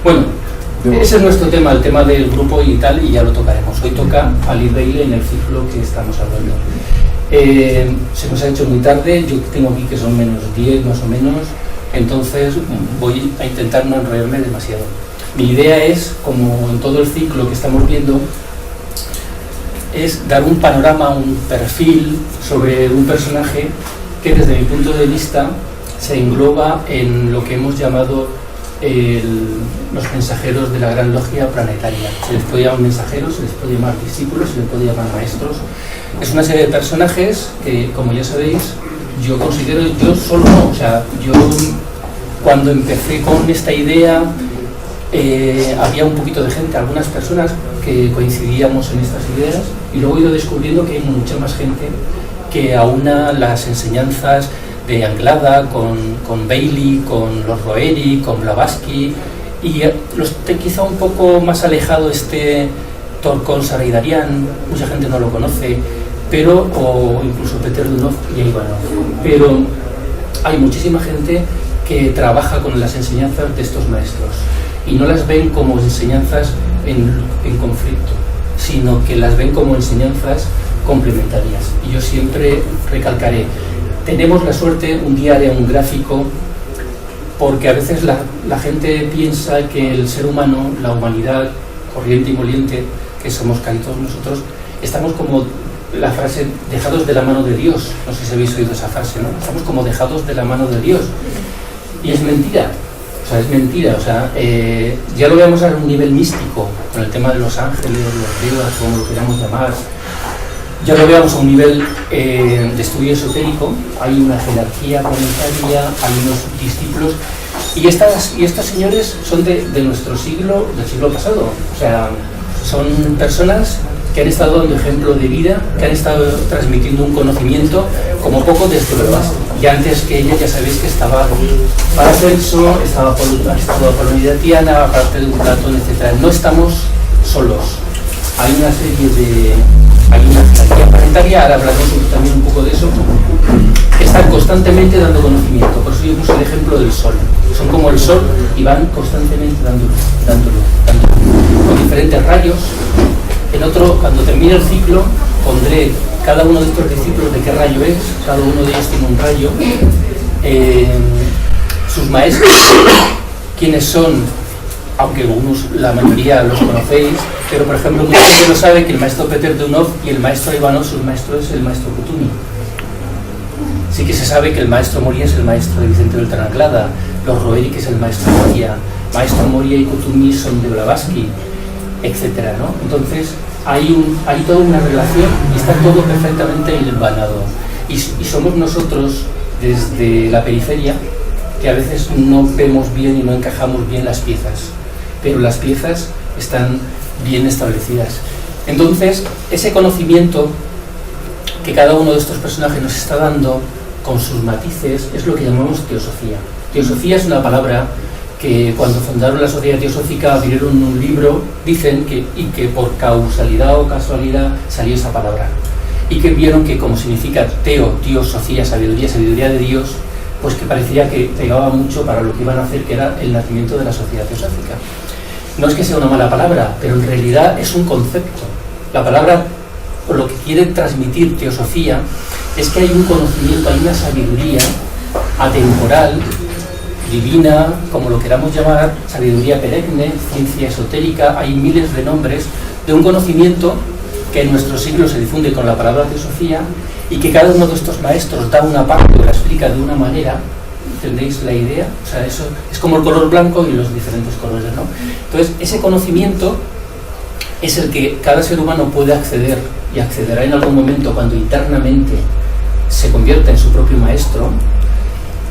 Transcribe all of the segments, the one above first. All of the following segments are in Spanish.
Bueno, ese es nuestro tema, el tema del grupo y tal, y ya lo tocaremos. Hoy toca Ali Bailey en el ciclo que estamos hablando. Se nos ha hecho muy tarde, yo tengo aquí que son menos 10 más o menos, entonces voy a intentar no enrollarme demasiado. Mi idea es, como en todo el ciclo que estamos viendo, es dar un panorama, un perfil sobre un personaje que desde mi punto de vista se engloba en lo que hemos llamado los mensajeros de la gran logia planetaria. Se les puede llamar mensajeros, se les puede llamar discípulos, se les puede llamar maestros. Es una serie de personajes que, como ya sabéis, yo considero, yo solo no, o sea, yo cuando empecé con esta idea había un poquito de gente, algunas personas que coincidíamos en estas ideas, y luego he ido descubriendo que hay mucha más gente que aúna las enseñanzas de Anglada con Bailey, con los Roeri, con Blavatsky, y quizá un poco más alejado Torkon Saraydarian, mucha gente no lo conoce, o incluso Peter Dunov y Ivanov, pero hay muchísima gente que trabaja con las enseñanzas de estos maestros y no las ven como enseñanzas en conflicto, sino que las ven como enseñanzas complementarias. Y yo siempre recalcaré, tenemos la suerte, un día haré un gráfico, porque a veces la gente piensa que el ser humano, la humanidad corriente y moliente, que somos casi todos nosotros, estamos como la frase, dejados de la mano de Dios. No sé si habéis oído esa frase, ¿no? Estamos como dejados de la mano de Dios. Y es mentira. Es mentira, ya lo veamos a un nivel místico, con el tema de los ángeles, los devas, como lo queramos llamar. Ya lo veamos a un nivel de estudio esotérico, hay una jerarquía planetaria, hay unos discípulos, y estos señores son de nuestro siglo, del siglo pasado, son personas que han estado dando ejemplo de vida, que han estado transmitiendo un conocimiento como poco desde Blavatsky. Y antes que ella, ya sabéis que estaba Paracelso, estaba Apolonio de Tiana, aparte de Platón, etc. No estamos solos. Hay una jerarquía planetaria, ahora hablaremos también un poco de eso, que están constantemente dando conocimiento. Por eso yo puse el ejemplo del Sol. Son como el Sol y van constantemente dándolo, con diferentes rayos. Cuando termine el ciclo, pondré cada uno de estos discípulos de qué rayo es, cada uno de ellos tiene un rayo, sus maestros, quiénes son, aunque la mayoría los conocéis, pero por ejemplo mucha gente no sabe que el maestro Peter Dunov y el maestro Ivanov, su maestro es el maestro Kutumi. Sí que se sabe que el maestro Moria es el maestro de Vicente Beltrán Anglada, los Roeri que es el maestro Moria, maestro Moria y Kutumi son de Blavatsky, etcétera, ¿no? Entonces hay toda una relación y está todo perfectamente hilvanado. Y somos nosotros, desde la periferia, que a veces no vemos bien y no encajamos bien las piezas, pero las piezas están bien establecidas. Entonces, ese conocimiento que cada uno de estos personajes nos está dando, con sus matices, es lo que llamamos teosofía. Teosofía es una palabra que cuando fundaron la Sociedad Teosófica abrieron un libro, dicen que por causalidad o casualidad salió esa palabra, y que vieron que como significa Dios, Sofía, sabiduría de Dios, pues que parecía que pegaba mucho para lo que iban a hacer, que era el nacimiento de la Sociedad Teosófica. No es que sea una mala palabra, pero en realidad es un concepto. La palabra, por lo que quiere transmitir teosofía, es que hay un conocimiento, hay una sabiduría atemporal, divina, como lo queramos llamar, sabiduría perenne, ciencia esotérica, hay miles de nombres de un conocimiento que en nuestro siglo se difunde con la palabra teosofía y que cada uno de estos maestros da una parte o la explica de una manera. ¿Entendéis la idea? Eso es como el color blanco y los diferentes colores, ¿no? Entonces, ese conocimiento es el que cada ser humano puede acceder y accederá en algún momento cuando internamente se convierta en su propio maestro.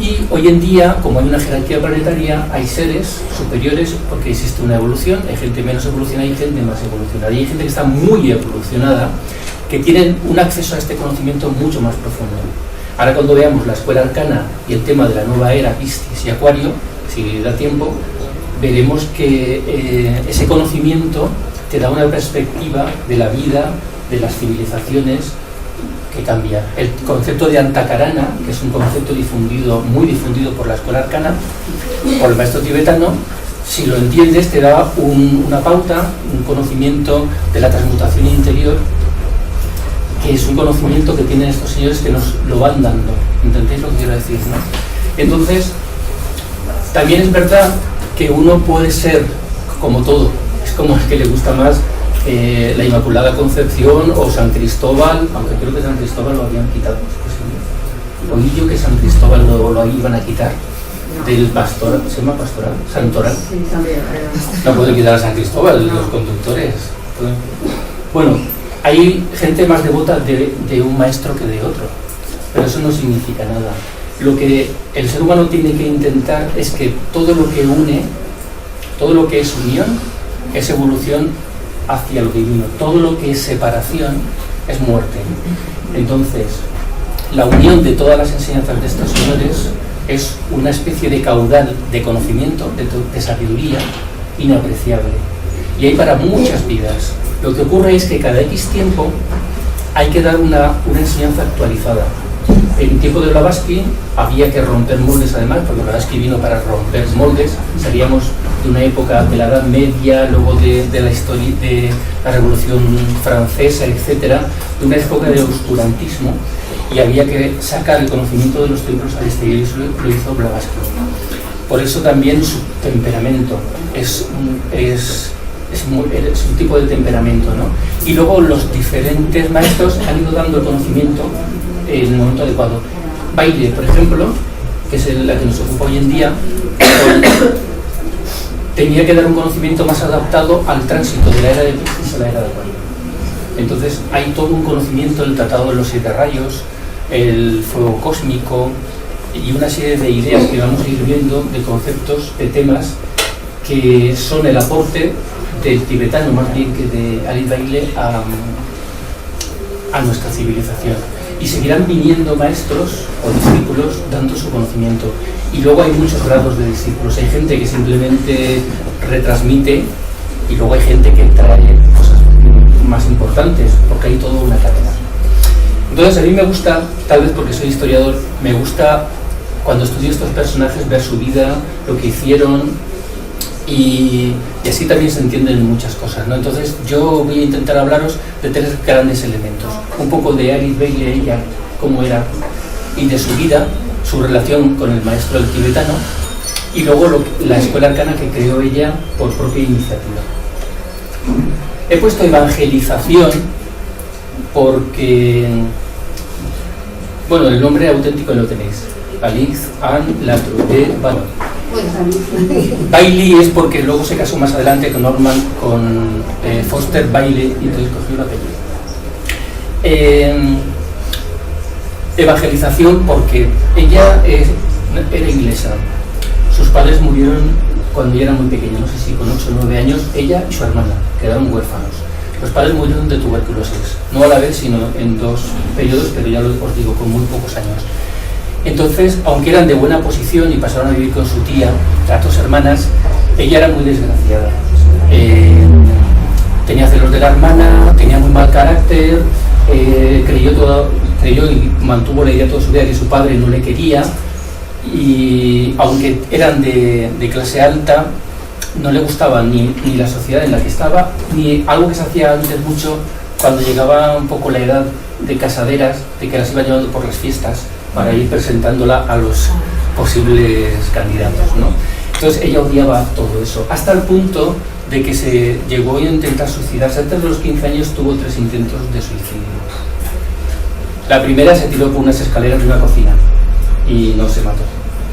Y hoy en día, como hay una jerarquía planetaria, hay seres superiores porque existe una evolución, hay gente menos evolucionada y gente más evolucionada. Y hay gente que está muy evolucionada, que tienen un acceso a este conocimiento mucho más profundo. Ahora cuando veamos la escuela arcana y el tema de la nueva era, Piscis y Acuario, si da tiempo, veremos que ese conocimiento te da una perspectiva de la vida, de las civilizaciones, que cambia. El concepto de Antakarana, que es un concepto muy difundido por la escuela arcana, por el maestro tibetano, si lo entiendes, te da una pauta, un conocimiento de la transmutación interior, que es un conocimiento que tienen estos señores que nos lo van dando. ¿Entendéis lo que quiero decir, no? Entonces, también es verdad que uno puede ser como todo, es como el que le gusta más la Inmaculada Concepción o San Cristóbal, aunque creo que San Cristóbal lo habían quitado. Oí yo que San Cristóbal lo iban a quitar del pastoral, ¿se llama pastoral? Santoral. No puede quitar a San Cristóbal, los conductores. Bueno, hay gente más devota de un maestro que de otro, pero eso no significa nada. Lo que el ser humano tiene que intentar es que todo lo que une, todo lo que es unión, es evolución hacia lo divino. Todo lo que es separación es muerte. Entonces, la unión de todas las enseñanzas de estos señores es una especie de caudal de conocimiento, de sabiduría inapreciable. Y hay para muchas vidas. Lo que ocurre es que cada X tiempo hay que dar una enseñanza actualizada. En tiempo de Blavatsky había que romper moldes, además, porque Blavatsky vino para romper moldes. Salíamos de una época de la Edad Media, luego de la historia de la Revolución Francesa, etcétera, de una época de oscurantismo, y había que sacar el conocimiento de los templos al exterior, y eso lo hizo Blavatsky. Por eso también su temperamento es un tipo de temperamento, ¿no? Y luego los diferentes maestros han ido dando el conocimiento en el momento adecuado. Baile, por ejemplo, que es la que nos ocupa hoy en día, tenía que dar un conocimiento más adaptado al tránsito de la era de Piscis a la era de Acuario. Entonces hay todo un conocimiento del Tratado de los 7 rayos, el fuego cósmico y una serie de ideas que vamos a ir viendo, de conceptos, de temas que son el aporte del tibetano más bien que de Ali Baile a nuestra civilización. Y seguirán viniendo maestros o discípulos dando su conocimiento. Y luego hay muchos grados de discípulos. Hay gente que simplemente retransmite y luego hay gente que trae cosas más importantes, porque hay toda una cadena. Entonces a mí me gusta, tal vez porque soy historiador, me gusta cuando estudio estos personajes ver su vida, lo que hicieron, y así también se entienden muchas cosas, ¿no? Entonces yo voy a intentar hablaros de 3 grandes elementos. Un poco de Alice Bailey, ella, cómo era, y de su vida, su relación con el maestro del tibetano, y luego la escuela arcana que creó ella por propia iniciativa. He puesto evangelización porque, bueno, el nombre auténtico lo tenéis. Alice Ann Latrude Bannon. Bailey es porque luego se casó más adelante con Foster Bailey y entonces cogió el apellido. Evangelización porque ella era inglesa. Sus padres murieron cuando ella era muy pequeña, no sé si con 8 o 9 años. Ella y su hermana quedaron huérfanos. Los padres murieron de tuberculosis, no a la vez sino en 2 periodos, pero ya os digo, con muy pocos años. Entonces, aunque eran de buena posición y pasaron a vivir con su tía, las 2 hermanas, ella era muy desgraciada. Tenía celos de la hermana, tenía muy mal carácter, creyó y mantuvo la idea toda su vida de que su padre no le quería, y aunque eran de clase alta, no le gustaba ni la sociedad en la que estaba, ni algo que se hacía antes mucho, cuando llegaba un poco la edad de casaderas, de que las iban llevando por las fiestas, para ir presentándola a los posibles candidatos, ¿no? Entonces ella odiaba todo eso, hasta el punto de que se llegó a intentar suicidarse. Antes de los 15 años tuvo 3 intentos de suicidio. La primera se tiró por unas escaleras de una cocina y no se mató.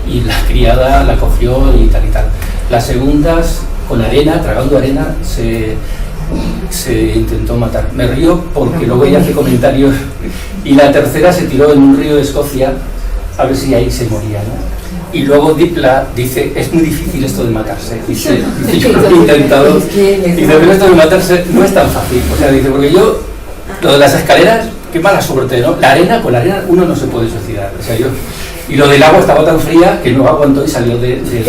Y la criada la cogió y tal y tal. Las segundas, con arena, tragando arena, se intentó matar. Me río porque luego ella hace comentarios. Y la tercera se tiró en un río de Escocia a ver si ahí se moría, ¿no? Y luego Dipla dice, es muy difícil esto de matarse. Dice, yo lo he intentado. Dice, pero esto de matarse no es tan fácil. O sea, dice, porque yo, lo de las escaleras, qué mala suerte, ¿no? Con la arena uno no se puede suicidar. O sea, y lo del agua estaba tan fría que no aguantó y salió del río.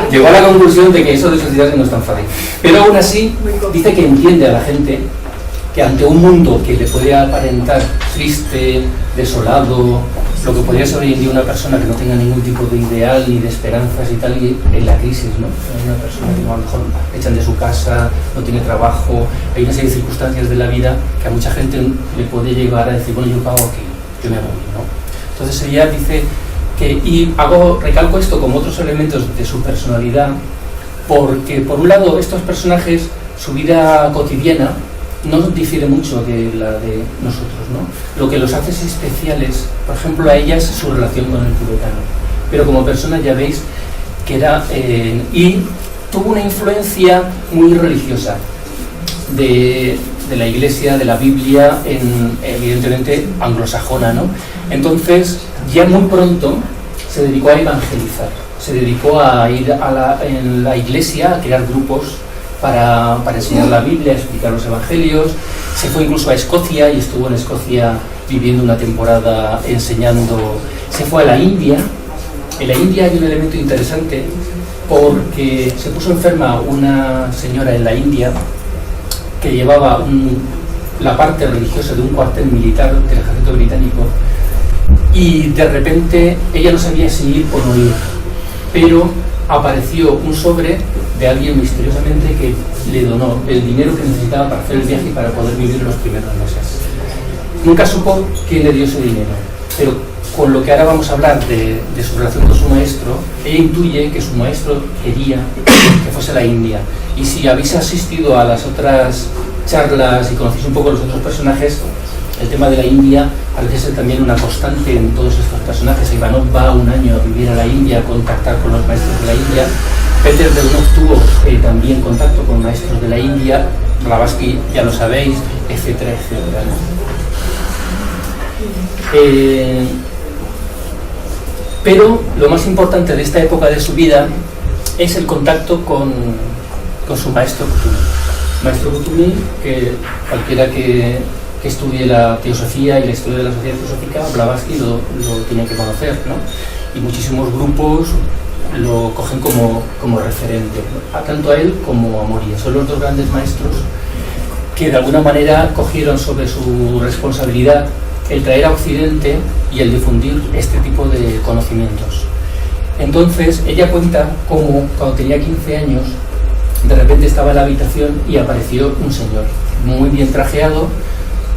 Llegó a la conclusión de que eso de suicidarse no es tan fácil. Pero aún así, dice que entiende a la gente que ante un mundo que le puede aparentar triste, desolado, lo que podría ser hoy en día una persona que no tenga ningún tipo de ideal ni de esperanzas y tal, y en la crisis, ¿no? Una persona que a lo mejor echan de su casa, no tiene trabajo, hay una serie de circunstancias de la vida que a mucha gente le puede llevar a decir, bueno, yo pago aquí, yo me voy, ¿no? Entonces ella dice que, y recalco esto como otros elementos de su personalidad, porque por un lado estos personajes, su vida cotidiana no difiere mucho de la de nosotros, ¿no? Lo que los hace especiales, por ejemplo, a ellas su relación con el tibetano, pero como persona ya veis que era y tuvo una influencia muy religiosa de la Iglesia, de la Biblia, evidentemente anglosajona, ¿no? Entonces ya muy pronto se dedicó a evangelizar, se dedicó a ir en la Iglesia a crear grupos para enseñar la Biblia, explicar los evangelios. Se fue incluso a Escocia y estuvo en Escocia viviendo una temporada enseñando. Se fue a la India. En la India hay un elemento interesante porque se puso enferma una señora en la India que llevaba la parte religiosa de un cuartel militar del ejército británico, y de repente ella no sabía si ir o no ir, pero apareció un sobre de alguien misteriosamente que le donó el dinero que necesitaba para hacer el viaje y para poder vivir los primeros meses. Nunca supo quién le dio ese dinero, pero con lo que ahora vamos a hablar de su relación con su maestro, ella intuye que su maestro quería que fuese a la India. Y si habéis asistido a las otras charlas y conocéis un poco los otros personajes, el tema de la India parece ser también una constante en todos estos personajes. Ivanov va un año a vivir a la India, a contactar con los maestros de la India. Peter Dernov tuvo también contacto con maestros de la India. Blavatsky, ya lo sabéis, etcétera, etcétera, ¿no? Pero lo más importante de esta época de su vida es el contacto con su maestro Kuthumi. Maestro Kuthumi, que cualquiera que estudie la teosofía y la historia de la sociedad teosófica, Blavatsky lo tiene que conocer, ¿no? Y muchísimos grupos lo cogen como referente, ¿no? Tanto a él como a Moria. Son los dos grandes maestros que de alguna manera cogieron sobre su responsabilidad el traer a Occidente y el difundir este tipo de conocimientos. Entonces ella cuenta cómo cuando tenía 15 años de repente estaba en la habitación y apareció un señor muy bien trajeado.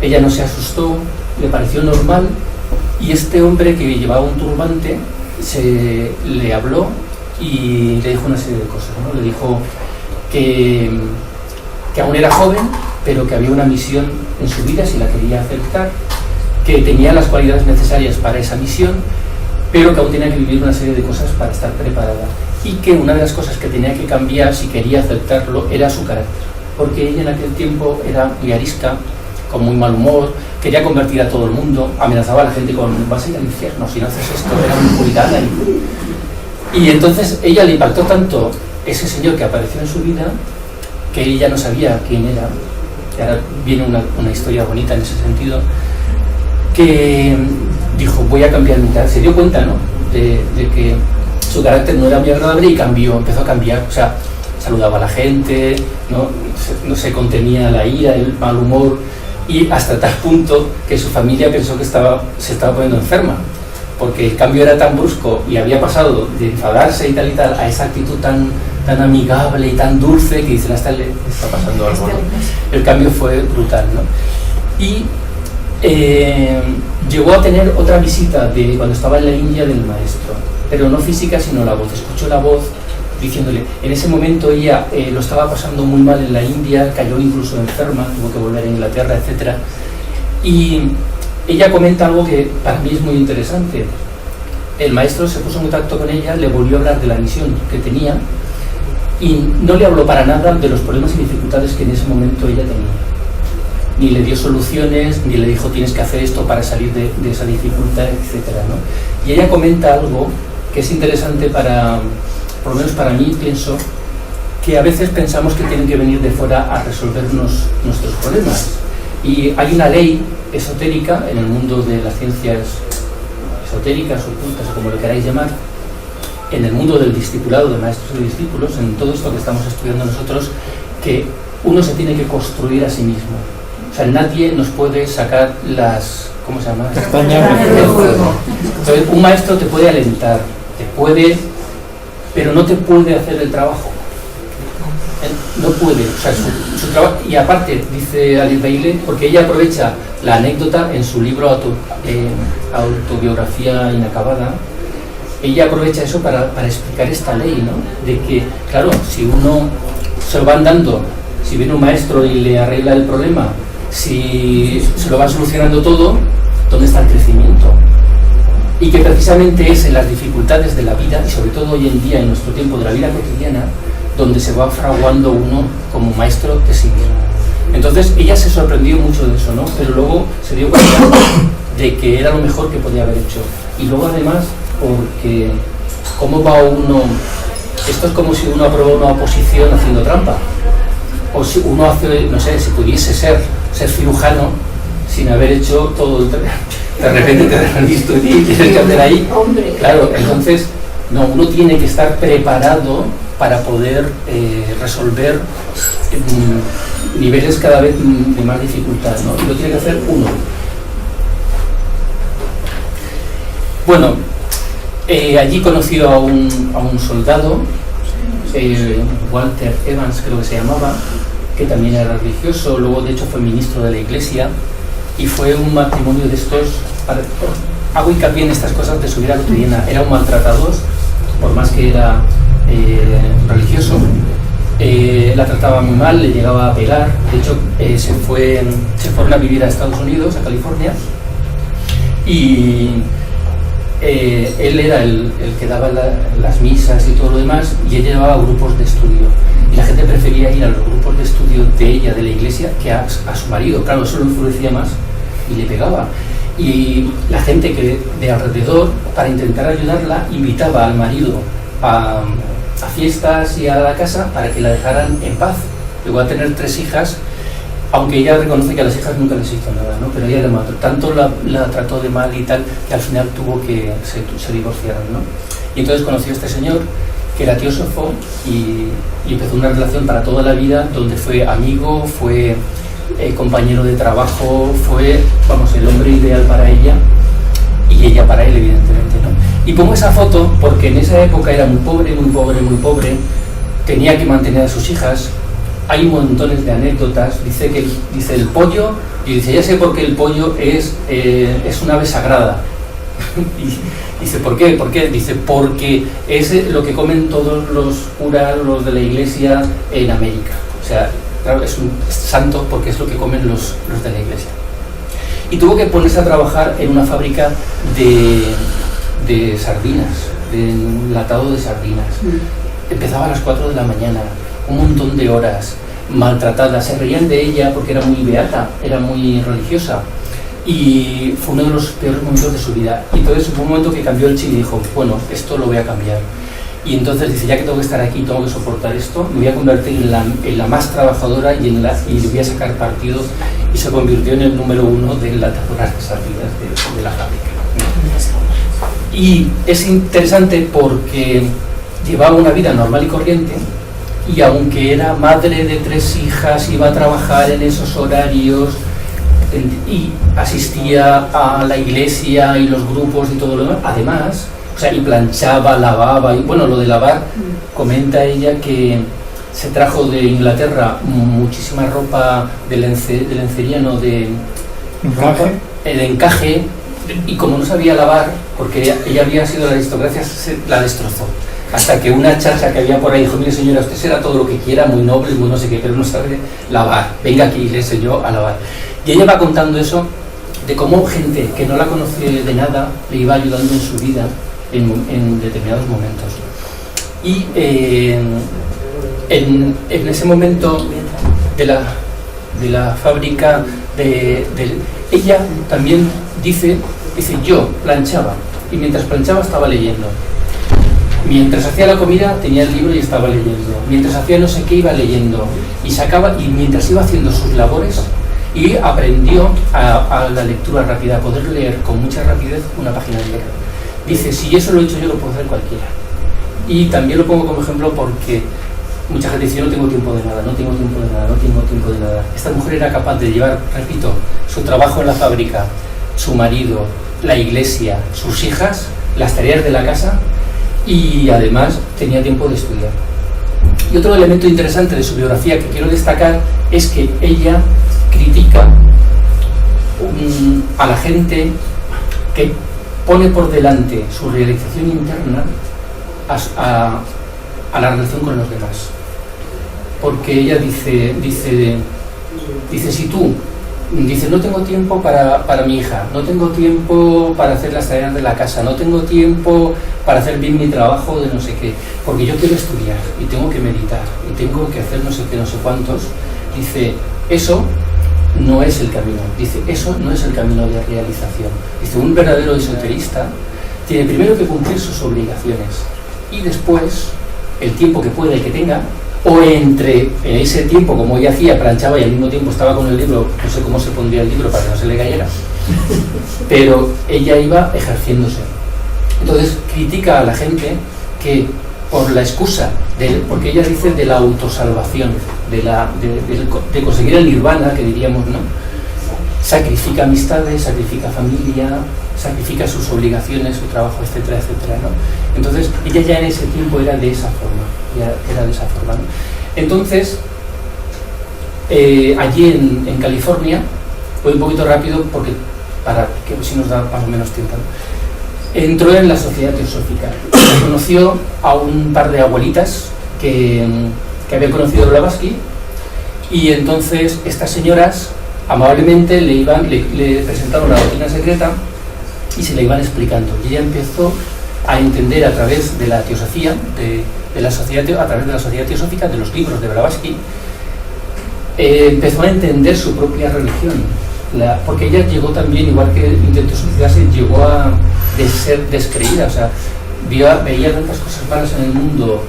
Ella no se asustó, le pareció normal, y este hombre que llevaba un turbante le habló y le dijo una serie de cosas, ¿no? Le dijo que aún era joven, pero que había una misión en su vida si la quería aceptar, que tenía las cualidades necesarias para esa misión, pero que aún tenía que vivir una serie de cosas para estar preparada, y que una de las cosas que tenía que cambiar si quería aceptarlo era su carácter, porque ella en aquel tiempo era muy arisca, con muy mal humor, quería convertir a todo el mundo, amenazaba a la gente con vas a ir al infierno si no haces esto, era muy puritana. Y entonces ella le impactó tanto ese señor que apareció en su vida, que ella no sabía quién era, y ahora viene una historia bonita en ese sentido, que dijo voy a cambiar mi carácter. Se dio cuenta, ¿no?, de que su carácter no era muy agradable y empezó a cambiar. O sea, saludaba a la gente, no se contenía la ira, el mal humor, y hasta tal punto que su familia pensó que se estaba poniendo enferma, porque el cambio era tan brusco y había pasado de enfadarse y tal a esa actitud tan amigable y tan dulce que dicen hasta le está pasando algo, ¿no? El cambio fue brutal, ¿no? Y llegó a tener otra visita de cuando estaba en la India del maestro, pero no física sino la voz. Escuchó la voz diciéndole, en ese momento ella lo estaba pasando muy mal en la India, cayó incluso enferma, tuvo que volver a Inglaterra, etc. Y ella comenta algo que para mí es muy interesante. El maestro se puso en contacto con ella, le volvió a hablar de la misión que tenía y no le habló para nada de los problemas y dificultades que en ese momento ella tenía. Ni le dio soluciones, ni le dijo tienes que hacer esto para salir de esa dificultad, etc., ¿no? Y ella comenta algo que es interesante por lo menos para mí, pienso que a veces pensamos que tienen que venir de fuera a resolvernos nuestros problemas. Y hay una ley esotérica en el mundo de las ciencias esotéricas, ocultas, o como lo queráis llamar, en el mundo del discipulado, de maestros y discípulos, en todo esto que estamos estudiando nosotros, que uno se tiene que construir a sí mismo. O sea, nadie nos puede sacar las... ¿cómo se llama? Castañas del fuego. Entonces, un maestro te puede alentar, pero no te puede hacer el trabajo. No puede, o sea, su trabajo. Y aparte, dice Alice Bailey, porque ella aprovecha la anécdota en su libro Autobiografía Inacabada, ella aprovecha eso para explicar esta ley, ¿no? De que, claro, si uno se lo van dando, si viene un maestro y le arregla el problema, si se lo va solucionando todo, ¿dónde está el crecimiento? Y que precisamente es en las dificultades de la vida, y sobre todo hoy en día, en nuestro tiempo de la vida cotidiana, donde se va fraguando uno como maestro de sí mismo. Entonces ella se sorprendió mucho de eso, ¿no? Pero luego se dio cuenta de que era lo mejor que podía haber hecho. Y luego además, porque ¿cómo va uno? Esto es como si uno aprueba una oposición haciendo trampa. O si uno hace, no sé, si pudiese ser cirujano sin haber hecho todo el... De repente te dan visto y tienes que hacer ahí. Claro, entonces, no, uno tiene que estar preparado para poder resolver niveles cada vez de más dificultad, ¿no? Y lo tiene que hacer uno. Bueno, allí conoció a un soldado, Walter Evans creo que se llamaba, que también era religioso, luego de hecho fue ministro de la iglesia, y fue un matrimonio de estos, hago hincapié en estas cosas de su vida cotidiana, era un maltratador, por más que era religioso, la trataba muy mal, le llegaba a pegar, de hecho se fueron a vivir a Estados Unidos, a California, y él era el que daba las misas y todo lo demás, y ella llevaba grupos de estudio, y la gente prefería ir a los grupos de estudio de ella, de la iglesia, que a su marido. Claro, eso lo enfurecía más y le pegaba. Y la gente que de alrededor, para intentar ayudarla, invitaba al marido a fiestas y a la casa para que la dejaran en paz. Llegó a tener 3 hijas, aunque ella reconoce que a las hijas nunca les hizo nada, ¿no? Pero ella tanto la trató de mal y tal, que al final tuvo que se divorciaron, ¿no? Y entonces conoció a este señor, que era teósofo, y empezó una relación para toda la vida, donde fue amigo, fue compañero de trabajo, fue, vamos, el hombre ideal para ella, y ella para él, evidentemente, ¿no? Y pongo esa foto porque en esa época era muy pobre, muy pobre, muy pobre, tenía que mantener a sus hijas. Hay montones de anécdotas. Dice el pollo, y dice, ya sé por qué el pollo es un ave sagrada. Y dice, ¿por qué? ¿Por qué? Dice, porque es lo que comen todos los curas, los de la iglesia en América. O sea, claro, es un santo porque es lo que comen los de la iglesia. Y tuvo que ponerse a trabajar en una fábrica de sardinas, de enlatado de sardinas. Empezaba a las 4 de la mañana, un montón de horas, maltratada, se reían de ella porque era muy beata, era muy religiosa, y fue uno de los peores momentos de su vida. Y entonces fue un momento que cambió el chip y dijo, bueno, esto lo voy a cambiar. Y entonces dice, ya que tengo que estar aquí, tengo que soportar esto, me voy a convertir en la más trabajadora y le voy a sacar partido, y se convirtió en el número 1 de las sardinas de la fábrica. Y es interesante porque llevaba una vida normal y corriente, y aunque era madre de 3 hijas, iba a trabajar en esos horarios y asistía a la iglesia y los grupos y todo lo demás, además, o sea, y planchaba, lavaba, y bueno, lo de lavar, comenta ella que se trajo de Inglaterra muchísima ropa de lencería, no de encaje, y como no sabía lavar, porque ella había sido la aristocracia, la destrozó. Hasta que una chacha que había por ahí dijo, mire señora, usted será todo lo que quiera, muy noble, muy no sé qué, pero no sabe lavar, venga aquí, le enseñó a lavar. Y ella va contando eso, de cómo gente que no la conocía de nada le iba ayudando en su vida en determinados momentos. Y en ese momento de la fábrica, ella también dice, yo planchaba, y mientras planchaba estaba leyendo. Mientras hacía la comida tenía el libro y estaba leyendo. Mientras hacía no sé qué iba leyendo. Y mientras iba haciendo sus labores, y aprendió a la lectura rápida, a poder leer con mucha rapidez una página entera. Dice, si eso lo he hecho yo, lo puedo hacer cualquiera. Y también lo pongo como ejemplo porque mucha gente dice, yo no tengo tiempo de nada, no tengo tiempo de nada, no tengo tiempo de nada. Esta mujer era capaz de llevar, repito, su trabajo en la fábrica, su marido, la iglesia, sus hijas, las tareas de la casa y además tenía tiempo de estudiar. Y otro elemento interesante de su biografía que quiero destacar es que ella critica a la gente que pone por delante su realización interna a la relación con los demás. Porque ella dice si tú dices no tengo tiempo para mi hija, no tengo tiempo para hacer las tareas de la casa, no tengo tiempo para hacer bien mi trabajo de no sé qué, porque yo quiero estudiar y tengo que meditar y tengo que hacer no sé qué, no sé cuántos, dice, eso no es el camino, dice, eso no es el camino de realización. Dice, un verdadero esoterista tiene primero que cumplir sus obligaciones y después el tiempo que pueda y que tenga, o entre ese tiempo, como ella hacía, planchaba y al mismo tiempo estaba con el libro, no sé cómo se pondría el libro para que no se le cayera, pero ella iba ejerciéndose. Entonces critica a la gente que por la excusa, porque ella dice de la autosalvación, de conseguir el nirvana, que diríamos, ¿no? Sacrifica amistades, sacrifica familia, sacrifica sus obligaciones, su trabajo, etcétera, etcétera, ¿no? Entonces, ella ya en ese tiempo era de esa forma, ¿no? Entonces, allí en California, voy un poquito rápido porque para que si nos da más o menos tiempo, ¿no? Entró en la Sociedad Teosófica, conoció a un par de abuelitas que había conocido Blavatsky, y entonces estas señoras amablemente le presentaron la doctrina secreta y se la iban explicando, y ella empezó a entender a través de la teosofía, a través de la Sociedad Teosófica, de los libros de Blavatsky, empezó a entender su propia religión, porque ella llegó también, igual que intentó suicidarse, llegó a ser descreída, o sea, veía tantas cosas malas en el mundo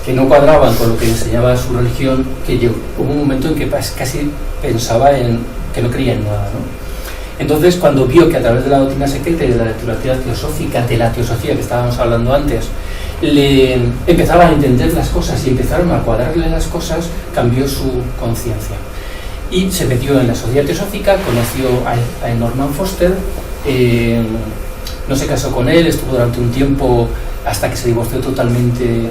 que no cuadraban con lo que enseñaba su religión, que hubo un momento en que casi pensaba que no creía en nada, ¿no? Entonces, cuando vio que a través de la doctrina secreta y de la lectura teosófica, de la teosofía que estábamos hablando antes, le empezaba a entender las cosas y empezaron a cuadrarle las cosas, cambió su conciencia. Y se metió en la Sociedad Teosófica, conoció a Norman Foster, no se casó con él, estuvo durante un tiempo hasta que se divorció totalmente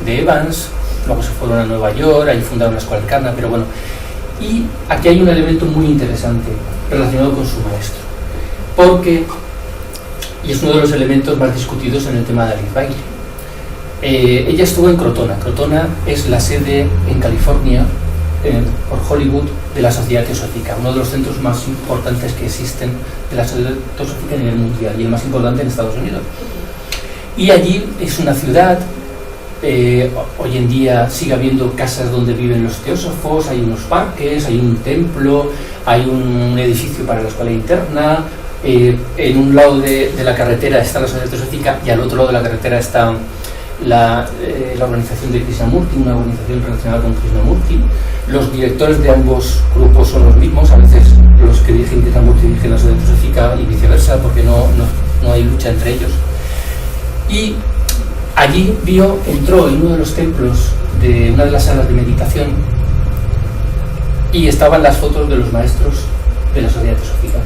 de Evans, luego se fueron a Nueva York, ahí fundaron la Escuela Arcana, pero bueno. Y aquí hay un elemento muy interesante relacionado con su maestro, porque, y es uno de los elementos más discutidos en el tema de Alice Bailey, ella estuvo en Crotona. Crotona es la sede en California, por Hollywood, de la Sociedad Teosófica, uno de los centros más importantes que existen de la Sociedad Teosófica a nivel mundial y el más importante en Estados Unidos. Y allí es una ciudad, hoy en día sigue habiendo casas donde viven los teósofos, hay unos parques, hay un templo, hay un edificio para la escuela interna, en un lado de la carretera está la Sociedad Teosófica y al otro lado de la carretera está la organización de Krishnamurti, una organización relacionada con Krishnamurti. Los directores de ambos grupos son los mismos, a veces los que dirigen Krishnamurti dirigen la Sociedad Teosófica y viceversa, porque no hay lucha entre ellos. Y allí entró en uno de los templos de una de las salas de meditación y estaban las fotos de los maestros de la Sociedad Teosófica.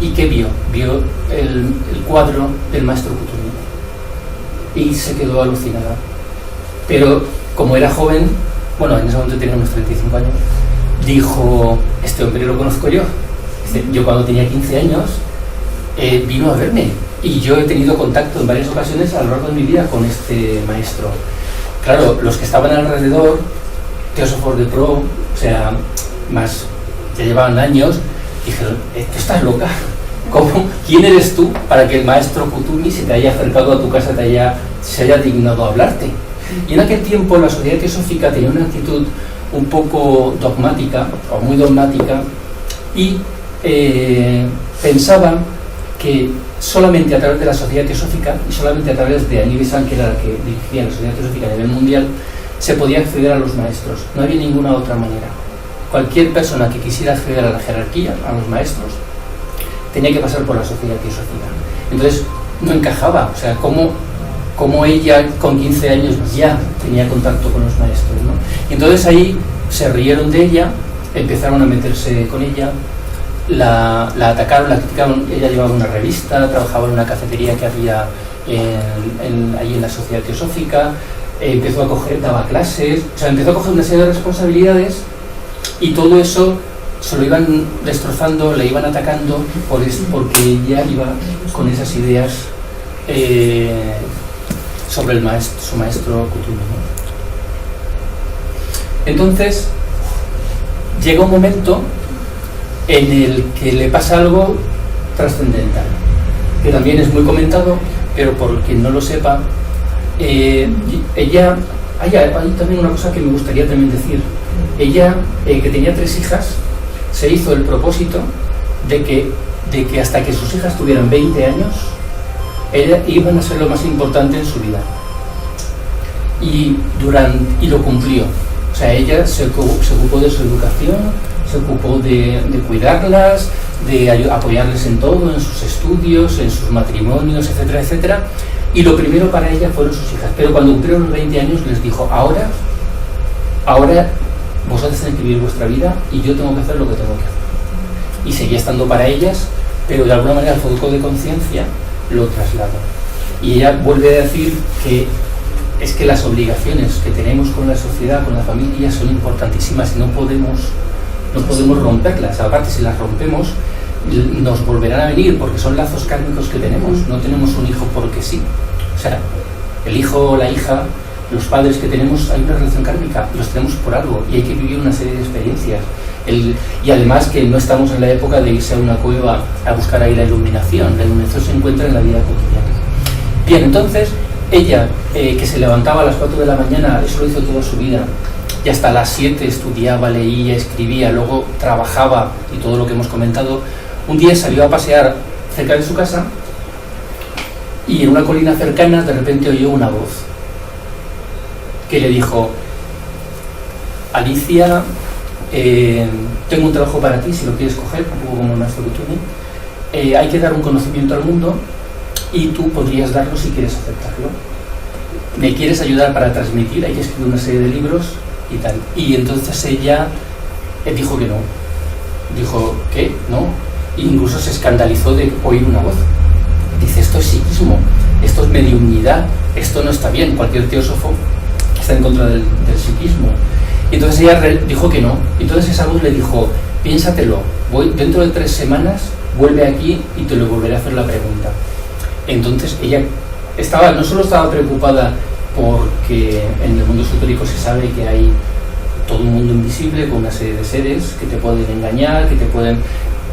¿Y qué vio? Vio el cuadro del maestro Kuthumi y se quedó alucinada. Pero como era joven, bueno, en ese momento tenía unos 35 años, dijo, este hombre lo conozco yo. Dice, yo cuando tenía 15 años vino a verme y yo he tenido contacto en varias ocasiones a lo largo de mi vida con este maestro. Claro, los que estaban alrededor, teósofos de pro, o sea, más, ya llevaban años, dijeron, ¿tú estás loca? ¿Cómo? ¿Quién eres tú para que el maestro Kuthumi se te haya acercado a tu casa, se haya dignado a hablarte? Y en aquel tiempo la Sociedad Teosófica tenía una actitud un poco dogmática, o muy dogmática, y pensaba que solamente a través de la Sociedad Teosófica y solamente a través de Annie Besant, que era la que dirigía la Sociedad Teosófica a nivel mundial, se podía acceder a los maestros. No había ninguna otra manera. Cualquier persona que quisiera acceder a la jerarquía, a los maestros, tenía que pasar por la Sociedad Teosófica. Entonces no encajaba, o sea, como ella con 15 años ya tenía contacto con los maestros, ¿no? Y entonces ahí se rieron de ella, empezaron a meterse con ella, la atacaron, la criticaron. Ella llevaba una revista, trabajaba en una cafetería que había ahí en la Sociedad Teosófica, daba clases, o sea, empezó a coger una serie de responsabilidades, y todo eso se lo iban destrozando, le iban atacando porque ella iba con esas ideas sobre su maestro Kuthumi, ¿no? Entonces llega un momento en el que le pasa algo trascendental, que también es muy comentado, pero por quien no lo sepa, ella, hay también una cosa que me gustaría también decir. Ella, que tenía 3 hijas, se hizo el propósito de que hasta que sus hijas tuvieran 20 años, iban a ser lo más importante en su vida. Y lo cumplió. O sea, ella se ocupó de su educación, se ocupó de cuidarlas, de apoyarles en todo, en sus estudios, en sus matrimonios, etcétera, etcétera. Y lo primero para ella fueron sus hijas. Pero cuando cumplieron los 20 años les dijo: ahora vosotros tenéis que vivir vuestra vida y yo tengo que hacer lo que tengo que hacer. Y seguía estando para ellas, pero de alguna manera el foco de conciencia lo trasladó. Y ella vuelve a decir que es que las obligaciones que tenemos con la sociedad, con la familia, son importantísimas y no podemos romperlas. Aparte, si las rompemos, nos volverán a venir, porque son lazos kármicos que tenemos. No tenemos un hijo porque sí. O sea, el hijo o la hija, los padres que tenemos, hay una relación kármica, los tenemos por algo y hay que vivir una serie de experiencias. Y además que no estamos en la época de irse a una cueva a buscar ahí la iluminación. La iluminación se encuentra en la vida cotidiana. Bien, entonces ella, que se levantaba a las 4 de la mañana, eso lo hizo toda su vida, y hasta las 7 estudiaba, leía, escribía, luego trabajaba y todo lo que hemos comentado. Un día salió a pasear cerca de su casa y en una colina cercana de repente oyó una voz que le dijo: Alicia, tengo un trabajo para ti, si lo quieres coger, un poco como el maestro Kuthumi. Hay que dar un conocimiento al mundo y tú podrías darlo si quieres aceptarlo. ¿Me quieres ayudar para transmitir? Hay que escribir una serie de libros y tal. Y entonces ella dijo que no. Dijo, ¿qué? No. E incluso se escandalizó de oír una voz. Dice, esto es psiquismo, esto es mediumnidad, esto no está bien. Cualquier teósofo está en contra del psiquismo. Y entonces ella dijo que no. Entonces esa voz le dijo, piénsatelo, dentro de 3 semanas vuelve aquí y te lo volveré a hacer la pregunta. Entonces ella no solo estaba preocupada porque en el mundo esotérico se sabe que hay todo un mundo invisible con una serie de seres que te pueden engañar, que te pueden...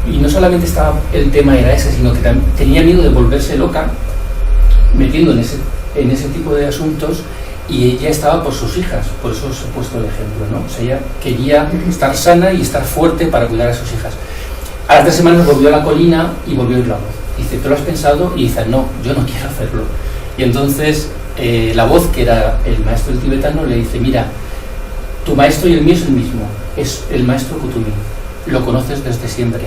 Y no solamente el tema era ese, sino que tenía miedo de volverse loca metiendo en ese tipo de asuntos, y ella estaba por sus hijas. Por eso os he puesto el ejemplo, ¿no? O sea, ella quería estar sana y estar fuerte para cuidar a sus hijas. A las 3 semanas volvió a la colina y volvió a oír la voz. Dice, ¿tú lo has pensado? Y dice, no, yo no quiero hacerlo. Y entonces la voz, que era el maestro del tibetano, le dice, mira, tu maestro y el mío es el mismo, es el maestro Kuthumi, lo conoces desde siempre,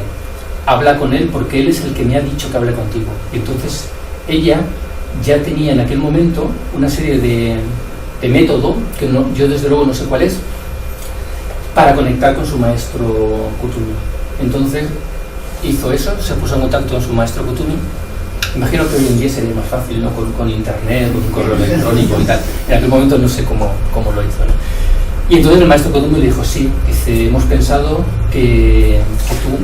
habla con él porque él es el que me ha dicho que hable contigo. Y entonces ella ya tenía en aquel momento una serie de método, que yo desde luego no sé cuál es, para conectar con su maestro Kuthumi. Entonces hizo eso, se puso en contacto con su maestro Kuthumi. Imagino que hoy en día sería más fácil, ¿no? Con internet, con un correo electrónico y tal. En aquel momento no sé cómo lo hizo, ¿no? Y entonces el maestro Kuthumi le dijo, sí, dice, hemos pensado que tú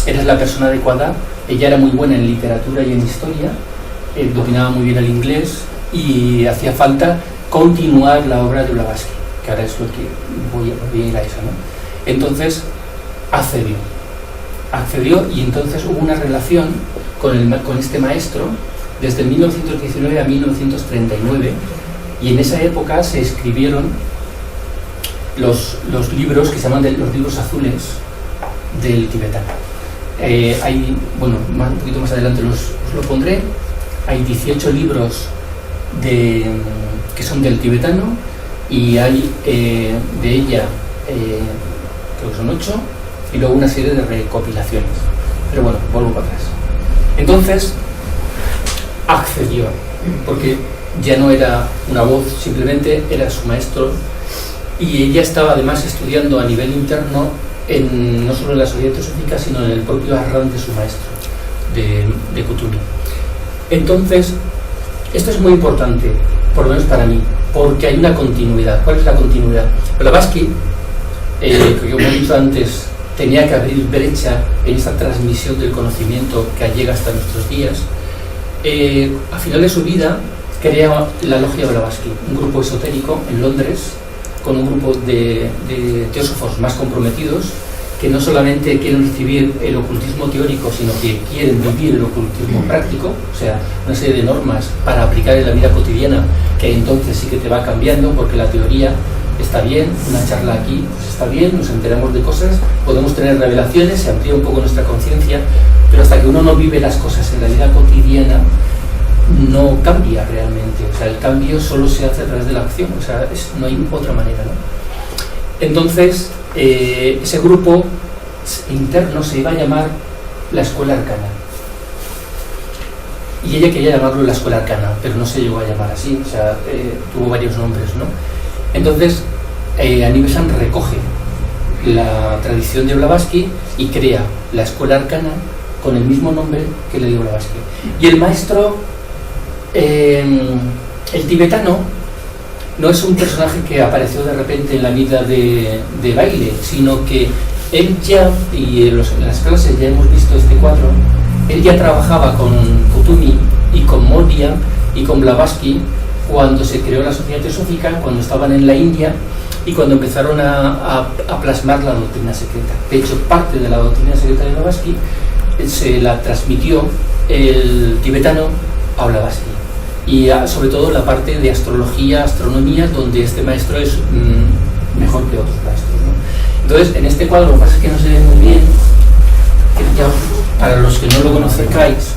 eres la persona adecuada. Ella era muy buena en literatura y en historia, dominaba muy bien el inglés y hacía falta continuar la obra de Blavatsky, que ahora es lo que voy a ir a eso, ¿no? Entonces accedió, y entonces hubo una relación con este maestro desde 1919 a 1939, y en esa época se escribieron los libros que se llaman los libros azules del tibetano. Hay, bueno, un poquito más adelante os lo pondré. Hay 18 libros que son del tibetano, y hay de ella creo que son 8, y luego una serie de recopilaciones. Pero bueno, vuelvo para atrás. Entonces accedió, porque ya no era una voz, simplemente era su maestro, y ella estaba además estudiando a nivel interno no solo en la sociedad teosófica, sino en el propio Arran de su maestro, de Kuthumi. Entonces, esto es muy importante, por lo menos para mí, porque hay una continuidad. ¿Cuál es la continuidad? Blavatsky, que como he dicho antes, tenía que abrir brecha en esta transmisión del conocimiento que llega hasta nuestros días. A final de su vida crea la Logia Blavatsky, un grupo esotérico en Londres, con un grupo de teósofos más comprometidos, que no solamente quieren recibir el ocultismo teórico, sino que quieren vivir el ocultismo práctico, o sea, una serie de normas para aplicar en la vida cotidiana, que entonces sí que te va cambiando, porque la teoría está bien, una charla aquí pues está bien, nos enteramos de cosas, podemos tener revelaciones, se amplía un poco nuestra conciencia, pero hasta que uno no vive las cosas en la vida cotidiana, no cambia realmente. O sea, el cambio solo se hace a través de la acción, o sea, no hay otra manera, ¿no? Entonces, ese grupo interno se iba a llamar la Escuela Arcana. Y ella quería llamarlo la Escuela Arcana, pero no se llegó a llamar así, o sea, tuvo varios nombres, ¿no? Entonces, Anibesan recoge la tradición de Blavatsky y crea la Escuela Arcana con el mismo nombre que le dio Blavatsky. Y el maestro, el tibetano, no es un personaje que apareció de repente en la vida de baile, sino que él ya, y en las clases ya hemos visto este cuadro, él ya trabajaba con Kuthumi y con Maurya y con Blavatsky cuando se creó la Sociedad Teosófica, cuando estaban en la India y cuando empezaron a plasmar la doctrina secreta. De hecho, parte de la doctrina secreta de Blavatsky se la transmitió el tibetano a Blavatsky, y sobre todo la parte de astrología, astronomía, donde este maestro es mejor que otros maestros, ¿no? Entonces, en este cuadro, lo que pasa es que no se ve muy bien, ya, para los que no lo conozcáis,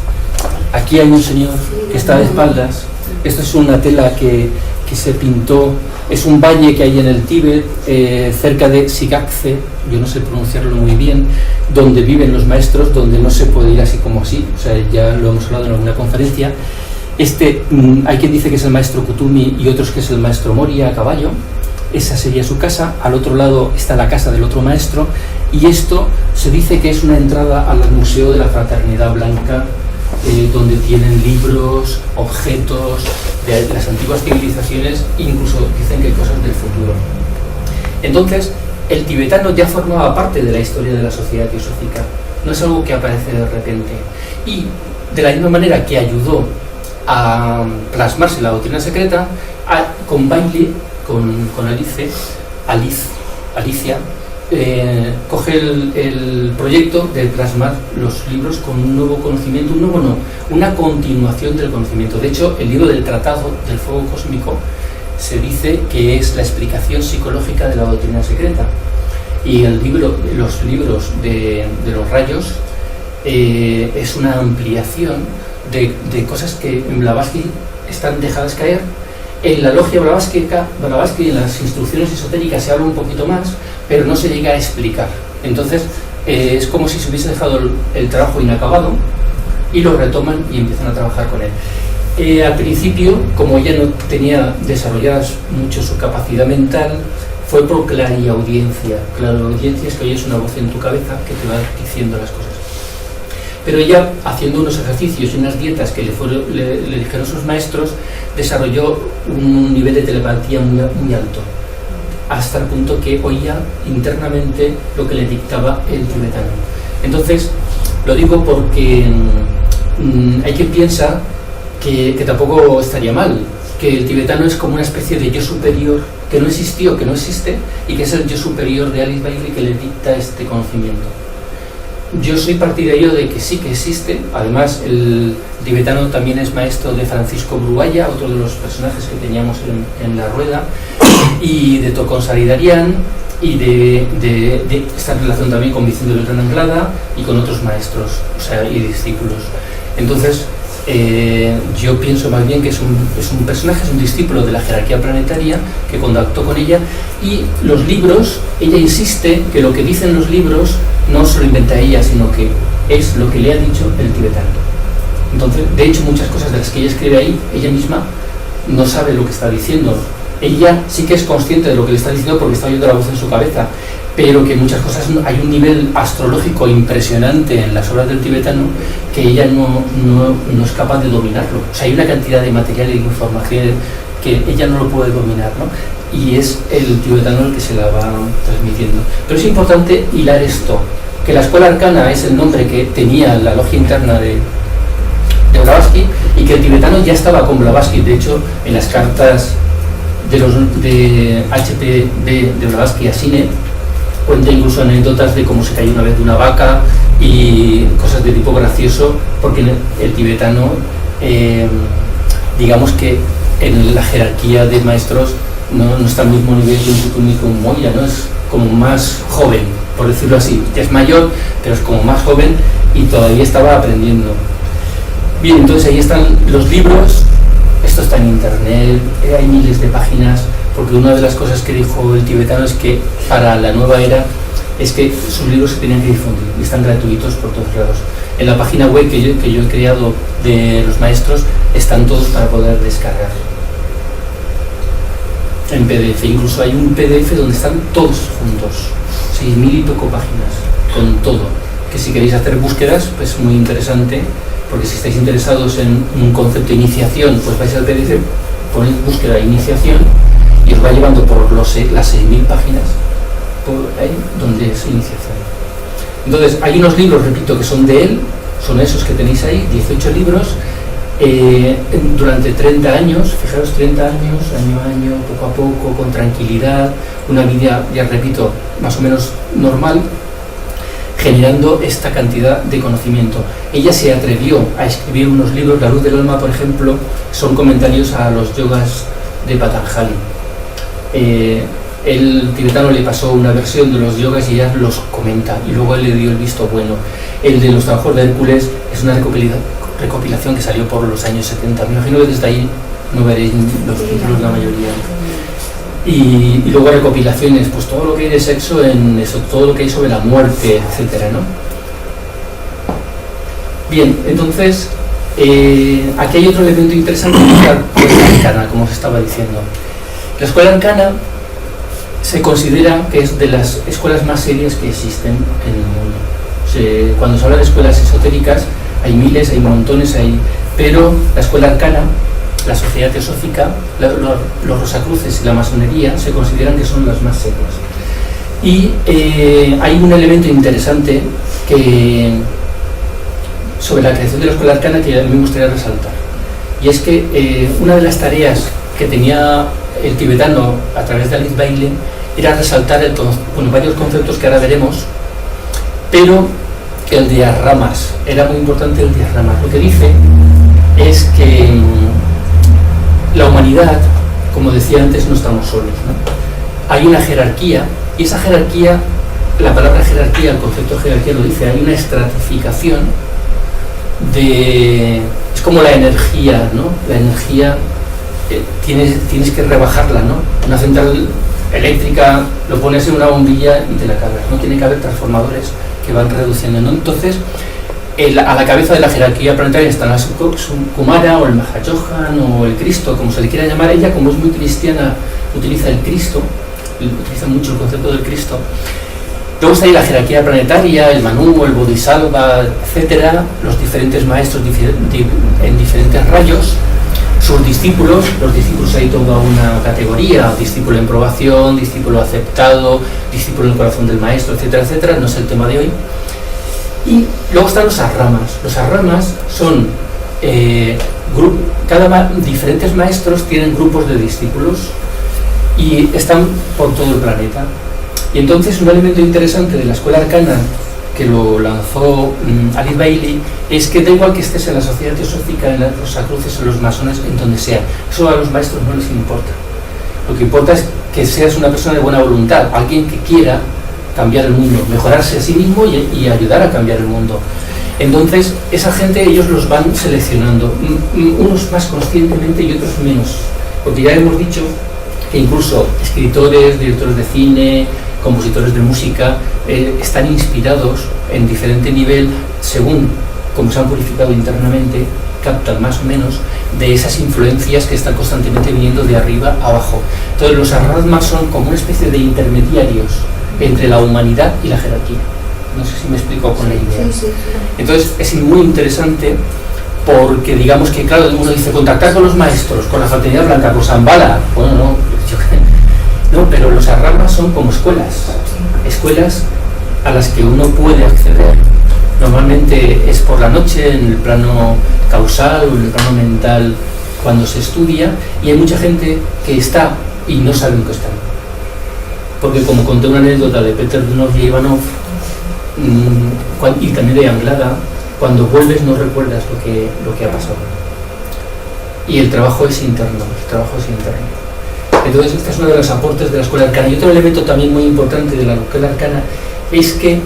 aquí hay un señor que está de espaldas. Esto es una tela que se pintó, es un valle que hay en el Tíbet, cerca de Sigakse, yo no sé pronunciarlo muy bien, donde viven los maestros, donde no se puede ir así como así, o sea, ya lo hemos hablado en alguna conferencia. Hay quien dice que es el maestro Kuthumi y otros que es el maestro Maurya a caballo. Esa sería su casa, al otro lado está la casa del otro maestro, y esto se dice que es una entrada al Museo de la Fraternidad Blanca, donde tienen libros, objetos de las antiguas civilizaciones, incluso dicen que hay cosas del futuro. Entonces, el tibetano ya formaba parte de la historia de la sociedad teosófica, no es algo que aparece de repente, y de la misma manera que ayudó a plasmarse la doctrina secreta, con Bailey, con Alicia, coge el proyecto de plasmar los libros con un nuevo conocimiento, una continuación del conocimiento. De hecho, el libro del Tratado del Fuego Cósmico se dice que es la explicación psicológica de la doctrina secreta, y los libros de los rayos es una ampliación de cosas que en Blavatsky están dejadas caer. En la Logia Blavatsky, en las instrucciones esotéricas se habla un poquito más, pero no se llega a explicar. Entonces, es como si se hubiese dejado el trabajo inacabado y lo retoman y empiezan a trabajar con él. Al principio, como ella no tenía desarrolladas mucho su capacidad mental, fue por clariaudiencia. Clariaudiencia es que oyes una voz en tu cabeza que te va diciendo las cosas. Pero ella, haciendo unos ejercicios y unas dietas que le dijeron sus maestros, desarrolló un nivel de telepatía muy alto, hasta el punto que oía internamente lo que le dictaba el tibetano. Entonces, lo digo porque hay quien piensa que tampoco estaría mal, que el tibetano es como una especie de yo superior que no existió, que no existe, y que es el yo superior de Alice Bailey que le dicta este conocimiento. Yo soy partidario de que sí que existe. Además, el tibetano también es maestro de Francisco Bruaya, otro de los personajes que teníamos en la rueda, y de Tokon Saridarian, y de esta relación también con Vicente Beltrán Anglada y con otros maestros, o sea, y discípulos. Entonces, yo pienso más bien que es un personaje, es un discípulo de la jerarquía planetaria que contactó con ella, y los libros, ella insiste que lo que dicen los libros no se lo inventa ella, sino que es lo que le ha dicho el tibetano. Entonces, de hecho, muchas cosas de las que ella escribe ahí, ella misma no sabe lo que está diciendo. Ella sí que es consciente de lo que le está diciendo porque está oyendo la voz en su cabeza, pero que muchas cosas, hay un nivel astrológico impresionante en las obras del tibetano que ella no es capaz de dominarlo. O sea, hay una cantidad de material y de información que ella no lo puede dominar, ¿no? Y es el tibetano el que se la va transmitiendo. Pero es importante hilar esto, que la escuela arcana es el nombre que tenía la logia interna de Blavatsky, y que el tibetano ya estaba con Blavatsky. De hecho, en las cartas de HPB de Blavatsky a Sine cuenta incluso anécdotas de cómo se cayó una vez de una vaca y cosas de tipo gracioso, porque el tibetano, digamos que en la jerarquía de maestros no está al mismo nivel que un Kutumi o un Moya, ¿no? Es como más joven, por decirlo así. Ya es mayor, pero es como más joven y todavía estaba aprendiendo. Bien, entonces ahí están los libros. Esto está en internet, hay miles de páginas, porque una de las cosas que dijo el tibetano es que para la nueva era es que sus libros se tenían que difundir y están gratuitos por todos lados. En la página web que yo he creado de los maestros están todos para poder descargar en PDF. Incluso hay un PDF donde están todos juntos, 6.000 y poco páginas con todo, que si queréis hacer búsquedas pues es muy interesante, porque si estáis interesados en un concepto de iniciación, pues vais al PDF, ponéis búsqueda de iniciación y os va llevando por las 6.000 páginas por ahí donde es iniciación. Entonces hay unos libros, repito, que son de él, son esos que tenéis ahí, 18 libros, durante 30 años, fijaros, 30 años, año a año, poco a poco, con tranquilidad, una vida, ya repito, más o menos normal, generando esta cantidad de conocimiento. Ella se atrevió a escribir unos libros, La luz del alma, por ejemplo, son comentarios a los yogas de Patanjali. El tibetano le pasó una versión de los yogas y ella los comenta, y luego él le dio el visto bueno. El de los trabajos de Hércules es una recopilación que salió por los años 70. Me imagino que desde ahí no veréis los títulos, la mayoría. Y luego recopilaciones, pues todo lo que hay de sexo en eso, todo lo que hay sobre la muerte, etcétera, ¿no? Bien, entonces aquí hay otro elemento interesante, que es la escuela arcana, como os estaba diciendo. La escuela arcana se considera que es de las escuelas más serias que existen en el mundo. Cuando se habla de escuelas esotéricas hay miles, hay montones, pero la escuela arcana, la sociedad teosófica, los rosacruces y la masonería se consideran que son las más serias. Y hay un elemento interesante sobre la creación de la escuela arcana que a mí me gustaría resaltar, y es que una de las tareas que tenía el tibetano a través de Alice Bailey era resaltar varios conceptos que ahora veremos, pero que el diagramas, era muy importante el diagramas. Lo que dice es que la humanidad, como decía antes, no estamos solos, ¿no? Hay una jerarquía, y esa jerarquía, la palabra jerarquía, el concepto de jerarquía lo dice, hay una estratificación es como la energía, ¿no? La energía tienes que rebajarla, ¿no? Una central eléctrica lo pones en una bombilla y te la cargas, ¿no? Tiene que haber transformadores que van reduciendo, ¿no? Entonces, a la cabeza de la jerarquía planetaria están la Kumara o el Mahayohan o el Cristo, como se le quiera llamar. Ella, como es muy cristiana, utiliza el Cristo, utiliza mucho el concepto del Cristo. Luego está ahí la jerarquía planetaria, el Manu, el Bodhisattva, etcétera, los diferentes maestros en diferentes rayos, sus discípulos. Los discípulos hay toda una categoría: discípulo en probación, discípulo aceptado, discípulo en el corazón del maestro, etcétera, etcétera. No es el tema de hoy. Y luego están los arramas. Los arramas son diferentes maestros tienen grupos de discípulos y están por todo el planeta. Y entonces un elemento interesante de la escuela arcana que lo lanzó Alice Bailey es que da igual que estés en la sociedad teosófica, en los rosacruces, en los masones, en donde sea, eso a los maestros no les importa. Lo que importa es que seas una persona de buena voluntad, alguien que quiera cambiar el mundo, mejorarse a sí mismo y ayudar a cambiar el mundo. Entonces, esa gente ellos los van seleccionando, unos más conscientemente y otros menos, porque ya hemos dicho que incluso escritores, directores de cine, compositores de música están inspirados en diferente nivel según cómo se han purificado internamente, captan más o menos de esas influencias que están constantemente viniendo de arriba a abajo. Entonces los arratmas son como una especie de intermediarios entre la humanidad y la jerarquía. No sé si me explico con la idea. Sí. Entonces es muy interesante porque digamos que, claro, uno dice contactar con los maestros, con la fraternidad blanca, con Zambala. Bueno, no, pero los arramas son como escuelas a las que uno puede acceder. Normalmente es por la noche, en el plano causal o en el plano mental, cuando se estudia, y hay mucha gente que está y no saben que están. Porque como conté una anécdota de Peter Dunov y Ivanov, y también de Anglada, cuando vuelves no recuerdas lo que ha pasado. Y el trabajo es interno, Entonces este es uno de los aportes de la escuela arcana. Y otro elemento también muy importante de la escuela arcana es que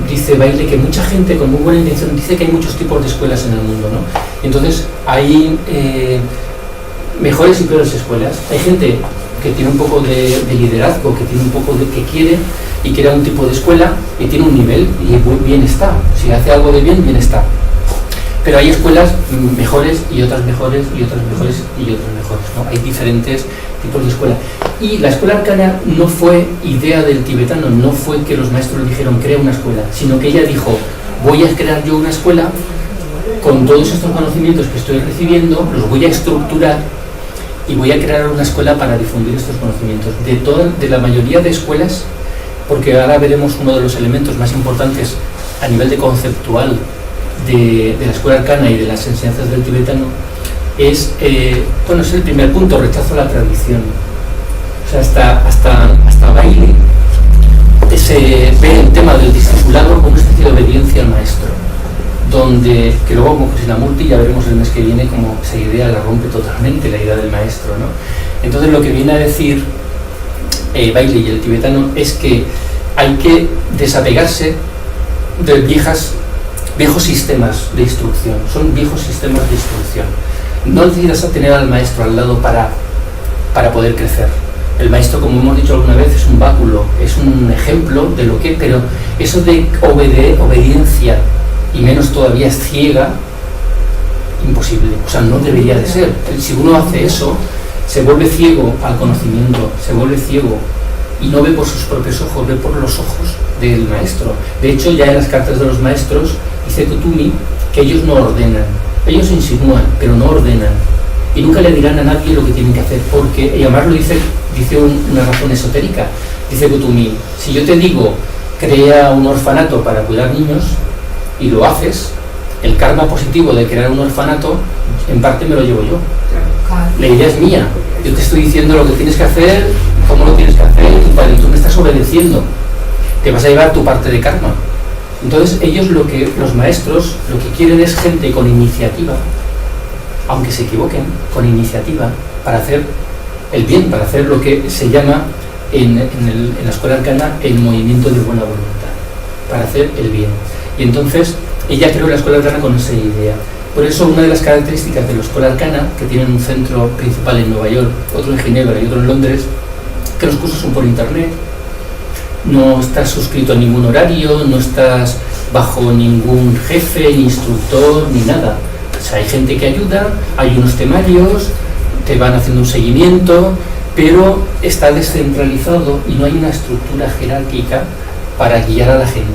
dice Bailey que mucha gente con muy buena intención dice que hay muchos tipos de escuelas en el mundo, ¿no? Entonces hay mejores y peores escuelas. Hay gente que tiene un poco de liderazgo, que tiene un poco de que quiere y crea un tipo de escuela y tiene un nivel y bien está. Si hace algo de bien está. Pero hay escuelas mejores y otras mejores y otras mejores y otras mejores, ¿no? Hay diferentes tipos de escuela. Y la escuela arcana no fue idea del tibetano, no fue que los maestros le dijeron crea una escuela, sino que ella dijo voy a crear yo una escuela con todos estos conocimientos que estoy recibiendo, los voy a estructurar y voy a crear una escuela para difundir estos conocimientos. De la mayoría de escuelas, porque ahora veremos uno de los elementos más importantes a nivel de conceptual de la escuela arcana y de las enseñanzas del tibetano, es el primer punto, rechazo a la tradición. O sea, hasta Bailey se ve el tema del discipulado como una especie de obediencia al maestro, que luego como Krishnamurti ya veremos el mes que viene como esa idea la rompe totalmente, la idea del maestro, ¿no? Entonces lo que viene a decir Bailey y el tibetano es que hay que desapegarse de viejos sistemas de instrucción. Son viejos sistemas de instrucción. No necesitas tener al maestro al lado para poder crecer. El maestro, como hemos dicho alguna vez, es un báculo, es un ejemplo de lo que, pero eso de obediencia y menos todavía ciega, imposible. O sea, no debería de ser. Si uno hace eso, se vuelve ciego al conocimiento, se vuelve ciego y no ve por sus propios ojos, ve por los ojos del maestro. De hecho, ya en las cartas de los maestros dice Kutumi que ellos no ordenan, ellos insinúan, pero no ordenan. Y nunca le dirán a nadie lo que tienen que hacer, porque, y además lo dice una razón esotérica. Dice Kutumi, si yo te digo, crea un orfanato para cuidar niños, y lo haces, el karma positivo de crear un orfanato, en parte me lo llevo yo. La idea es mía. Yo te estoy diciendo lo que tienes que hacer, cómo lo tienes que hacer, y tú me estás obedeciendo. Te vas a llevar tu parte de karma. Entonces los maestros, lo que quieren es gente con iniciativa, aunque se equivoquen, con iniciativa, para hacer el bien, para hacer lo que se llama en la escuela arcana el movimiento de buena voluntad, para hacer el bien. Y entonces ella creó la escuela arcana con esa idea. Por eso una de las características de la escuela arcana, que tienen un centro principal en Nueva York, otro en Ginebra y otro en Londres, que los cursos son por internet, no estás suscrito a ningún horario, no estás bajo ningún jefe, ni instructor, ni nada. O sea, hay gente que ayuda, hay unos temarios, te van haciendo un seguimiento, pero está descentralizado y no hay una estructura jerárquica para guiar a la gente.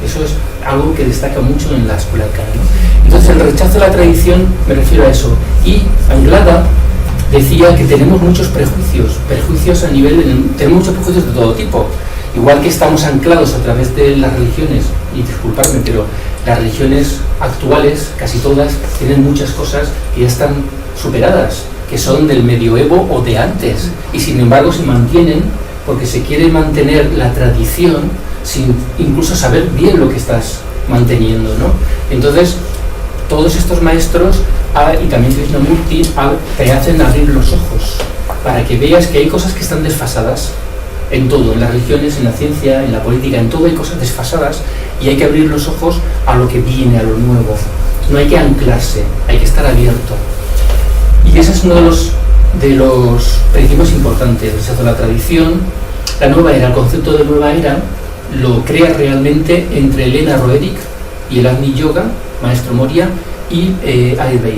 Eso es algo que destaca mucho en la escuela arcana, ¿no? Entonces el rechazo a la tradición, me refiero a eso. Y Anglada decía que tenemos muchos prejuicios a nivel, tenemos muchos prejuicios de todo tipo. Igual que estamos anclados a través de las religiones, y disculpadme, pero las religiones actuales, casi todas, tienen muchas cosas que ya están superadas, que son del medioevo o de antes, y sin embargo se mantienen porque se quiere mantener la tradición sin incluso saber bien lo que estás manteniendo, ¿no? Entonces, todos estos maestros, y también Krishnamurti, te hacen abrir los ojos para que veas que hay cosas que están desfasadas en todo, en las religiones, en la ciencia, en la política, en todo hay cosas desfasadas y hay que abrir los ojos a lo que viene, a lo nuevo. No hay que anclarse, hay que estar abierto. Y ese es uno de los principios importantes, el rechazo a la tradición. La nueva era, el concepto de nueva era, lo crea realmente entre Elena Roerik y el Agni Yoga, Maestro Moria, y Ayurveda.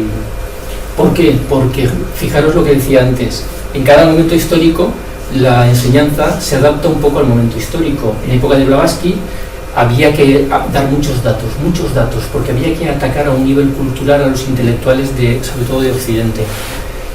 ¿Por qué? Porque, fijaros lo que decía antes, en cada momento histórico la enseñanza se adapta un poco al momento histórico. En época de Blavatsky había que dar muchos datos, porque había que atacar a un nivel cultural a los intelectuales, sobre todo de Occidente.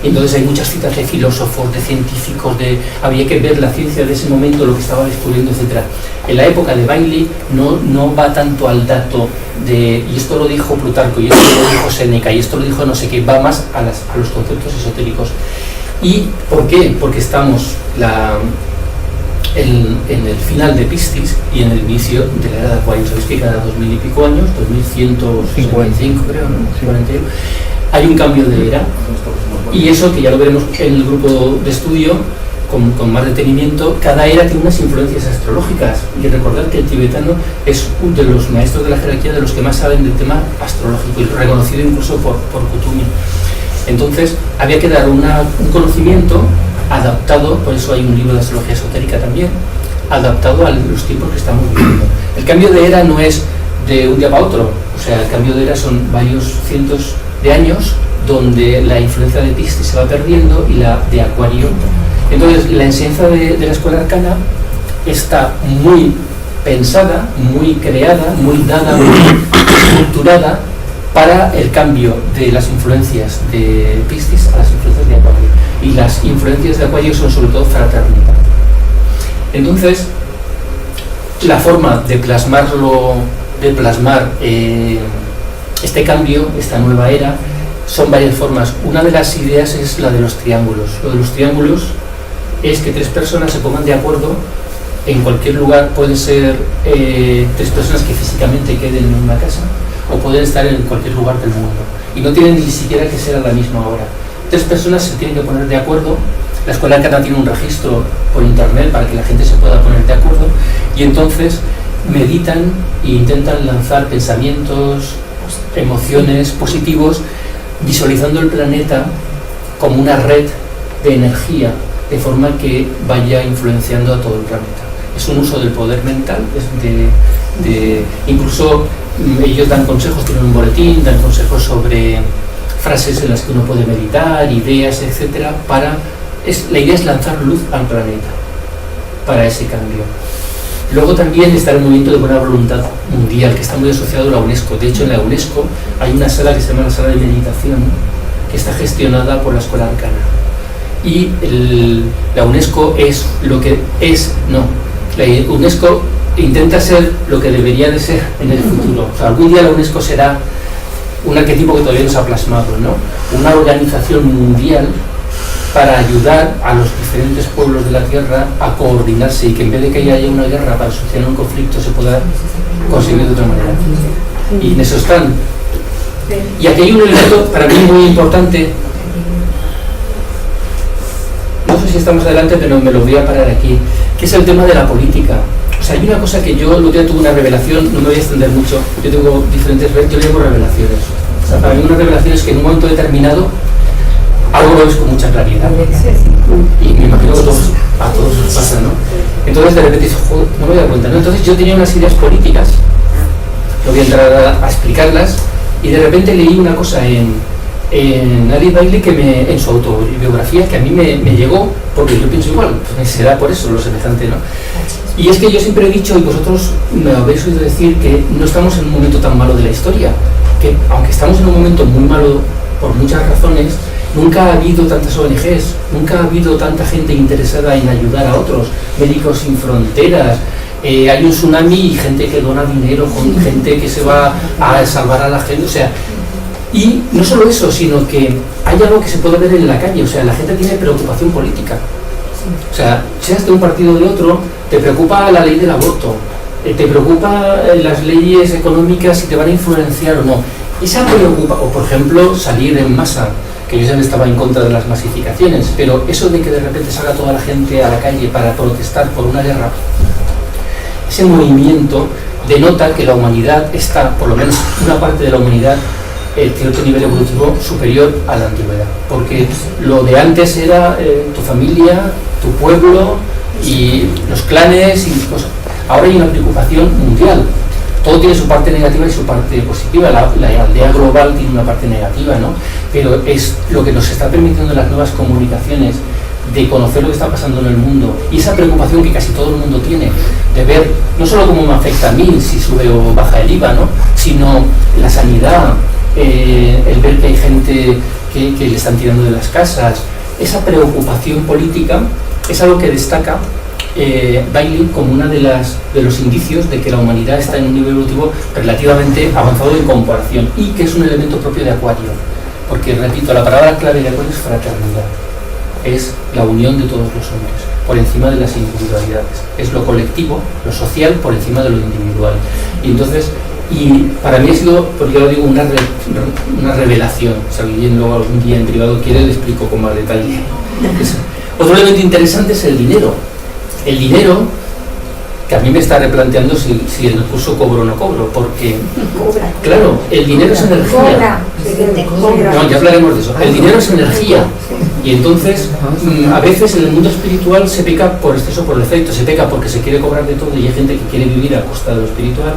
Entonces hay muchas citas de filósofos, de científicos, había que ver la ciencia de ese momento, lo que estaba descubriendo, etc. En la época de Bailey no va tanto al dato y esto lo dijo Plutarco, y esto lo dijo Séneca, y esto lo dijo no sé qué, va más a los conceptos esotéricos. ¿Y por qué? Porque estamos en el final de Piscis y en el inicio de la era de Acuario. Sabéis que cada 2000 y pico años, 2155 creo, ¿no? 41, hay un cambio de era, y eso que ya lo veremos en el grupo de estudio con más detenimiento. Cada era tiene unas influencias astrológicas, y recordad que el tibetano es uno de los maestros de la jerarquía de los que más saben del tema astrológico, y reconocido incluso por Kutumi. Entonces había que dar un conocimiento adaptado, por eso hay un libro de astrología esotérica también, adaptado a los tiempos que estamos viviendo. El cambio de era no es de un día para otro, o sea, el cambio de era son varios cientos de años donde la influencia de Piscis se va perdiendo y la de Acuario. Entonces la enseñanza de la escuela arcana está muy pensada, muy creada, muy dada, muy estructurada para el cambio de las influencias de Piscis a las influencias de Acuario. Y las influencias de Acuario son sobre todo fraternidad. Entonces, la forma de plasmar este cambio, esta nueva era, son varias formas. Una de las ideas es la de los triángulos. Lo de los triángulos es que tres personas se pongan de acuerdo en cualquier lugar. Pueden ser tres personas que físicamente queden en una casa, o pueden estar en cualquier lugar del mundo, y no tienen ni siquiera que ser a la misma hora. Tres personas se tienen que poner de acuerdo. La escuela arcana tiene un registro por internet para que la gente se pueda poner de acuerdo, y entonces meditan e intentan lanzar pensamientos, emociones positivos, visualizando el planeta como una red de energía, de forma que vaya influenciando a todo el planeta. Es un uso del poder mental, incluso ellos dan consejos, tienen un boletín, dan consejos sobre frases en las que uno puede meditar, ideas, etcétera. La idea es lanzar luz al planeta para ese cambio. Luego también está el movimiento de buena voluntad mundial, que está muy asociado a la UNESCO. De hecho, en la UNESCO hay una sala que se llama la sala de meditación, que está gestionada por la escuela arcana. Y la UNESCO es lo que es, no. La UNESCO intenta ser lo que debería de ser en el futuro. O sea, algún día la UNESCO será un arquetipo que todavía no se ha plasmado, ¿no? Una organización mundial para ayudar a los diferentes pueblos de la Tierra a coordinarse, y que en vez de que haya una guerra para solucionar un conflicto se pueda conseguir de otra manera. Y en eso están. Y aquí hay un elemento para mí muy importante. No sé si estamos adelante, pero me lo voy a parar aquí, que es el tema de la política. O sea, hay una cosa que yo el otro día tuve una revelación, no me voy a extender mucho, yo tengo diferentes, yo le llamo revelaciones. O sea, para mí una revelación es que en un momento determinado algo lo ves con mucha claridad. Y me imagino que a todos nos pasa, ¿no? Entonces de repente dices, joder, no me doy cuenta, ¿no? Entonces yo tenía unas ideas políticas, no voy a entrar a explicarlas, y de repente leí una cosa en Ali Bailey en su autobiografía, que a mí me llegó, porque yo pienso igual, pues será por eso lo semejante, ¿no? Y es que yo siempre he dicho, y vosotros me habéis oído decir, que no estamos en un momento tan malo de la historia, que aunque estamos en un momento muy malo por muchas razones, nunca ha habido tantas ONGs, nunca ha habido tanta gente interesada en ayudar a otros, Médicos Sin Fronteras, hay un tsunami y gente que dona dinero, con gente que se va a salvar a la gente, o sea, y no solo eso, sino que hay algo que se puede ver en la calle, o sea, la gente tiene preocupación política, o sea, seas de un partido o de otro, te preocupa la ley del aborto, te preocupa las leyes económicas, si te van a influenciar o no. Esa preocupa, o por ejemplo salir en masa, que yo siempre estaba en contra de las masificaciones, pero eso de que de repente salga toda la gente a la calle para protestar por una guerra, ese movimiento denota que la humanidad está, por lo menos una parte de la humanidad, tiene otro nivel evolutivo superior a la antigüedad, porque lo de antes era tu familia, tu pueblo y los clanes y cosas. Ahora hay una preocupación mundial. Todo tiene su parte negativa y su parte positiva. La aldea global tiene una parte negativa, ¿no? Pero es lo que nos está permitiendo las nuevas comunicaciones de conocer lo que está pasando en el mundo, y esa preocupación que casi todo el mundo tiene, de ver no solo cómo me afecta a mí si sube o baja el IVA, ¿no?, sino la sanidad, el ver que hay gente que le están tirando de las casas, esa preocupación política es algo que destaca Bailey como uno de los indicios de que la humanidad está en un nivel evolutivo relativamente avanzado en comparación, y que es un elemento propio de Acuario, porque, repito, la palabra clave de Acuario es fraternidad, es la unión de todos los hombres por encima de las individualidades, es lo colectivo, lo social por encima de lo individual. Y entonces, y para mí ha sido, porque yo lo digo, una revelación. Si alguien luego algún día en privado quiere, le explico con más detalle. Otro elemento interesante es el dinero. El dinero, que a mí me está replanteando si en el curso cobro o no cobro, porque, claro, el dinero es energía. No, ya hablaremos de eso. El dinero es energía. Y entonces, a veces en el mundo espiritual se peca por exceso, por defecto, se peca porque se quiere cobrar de todo, y hay gente que quiere vivir a costa de lo espiritual.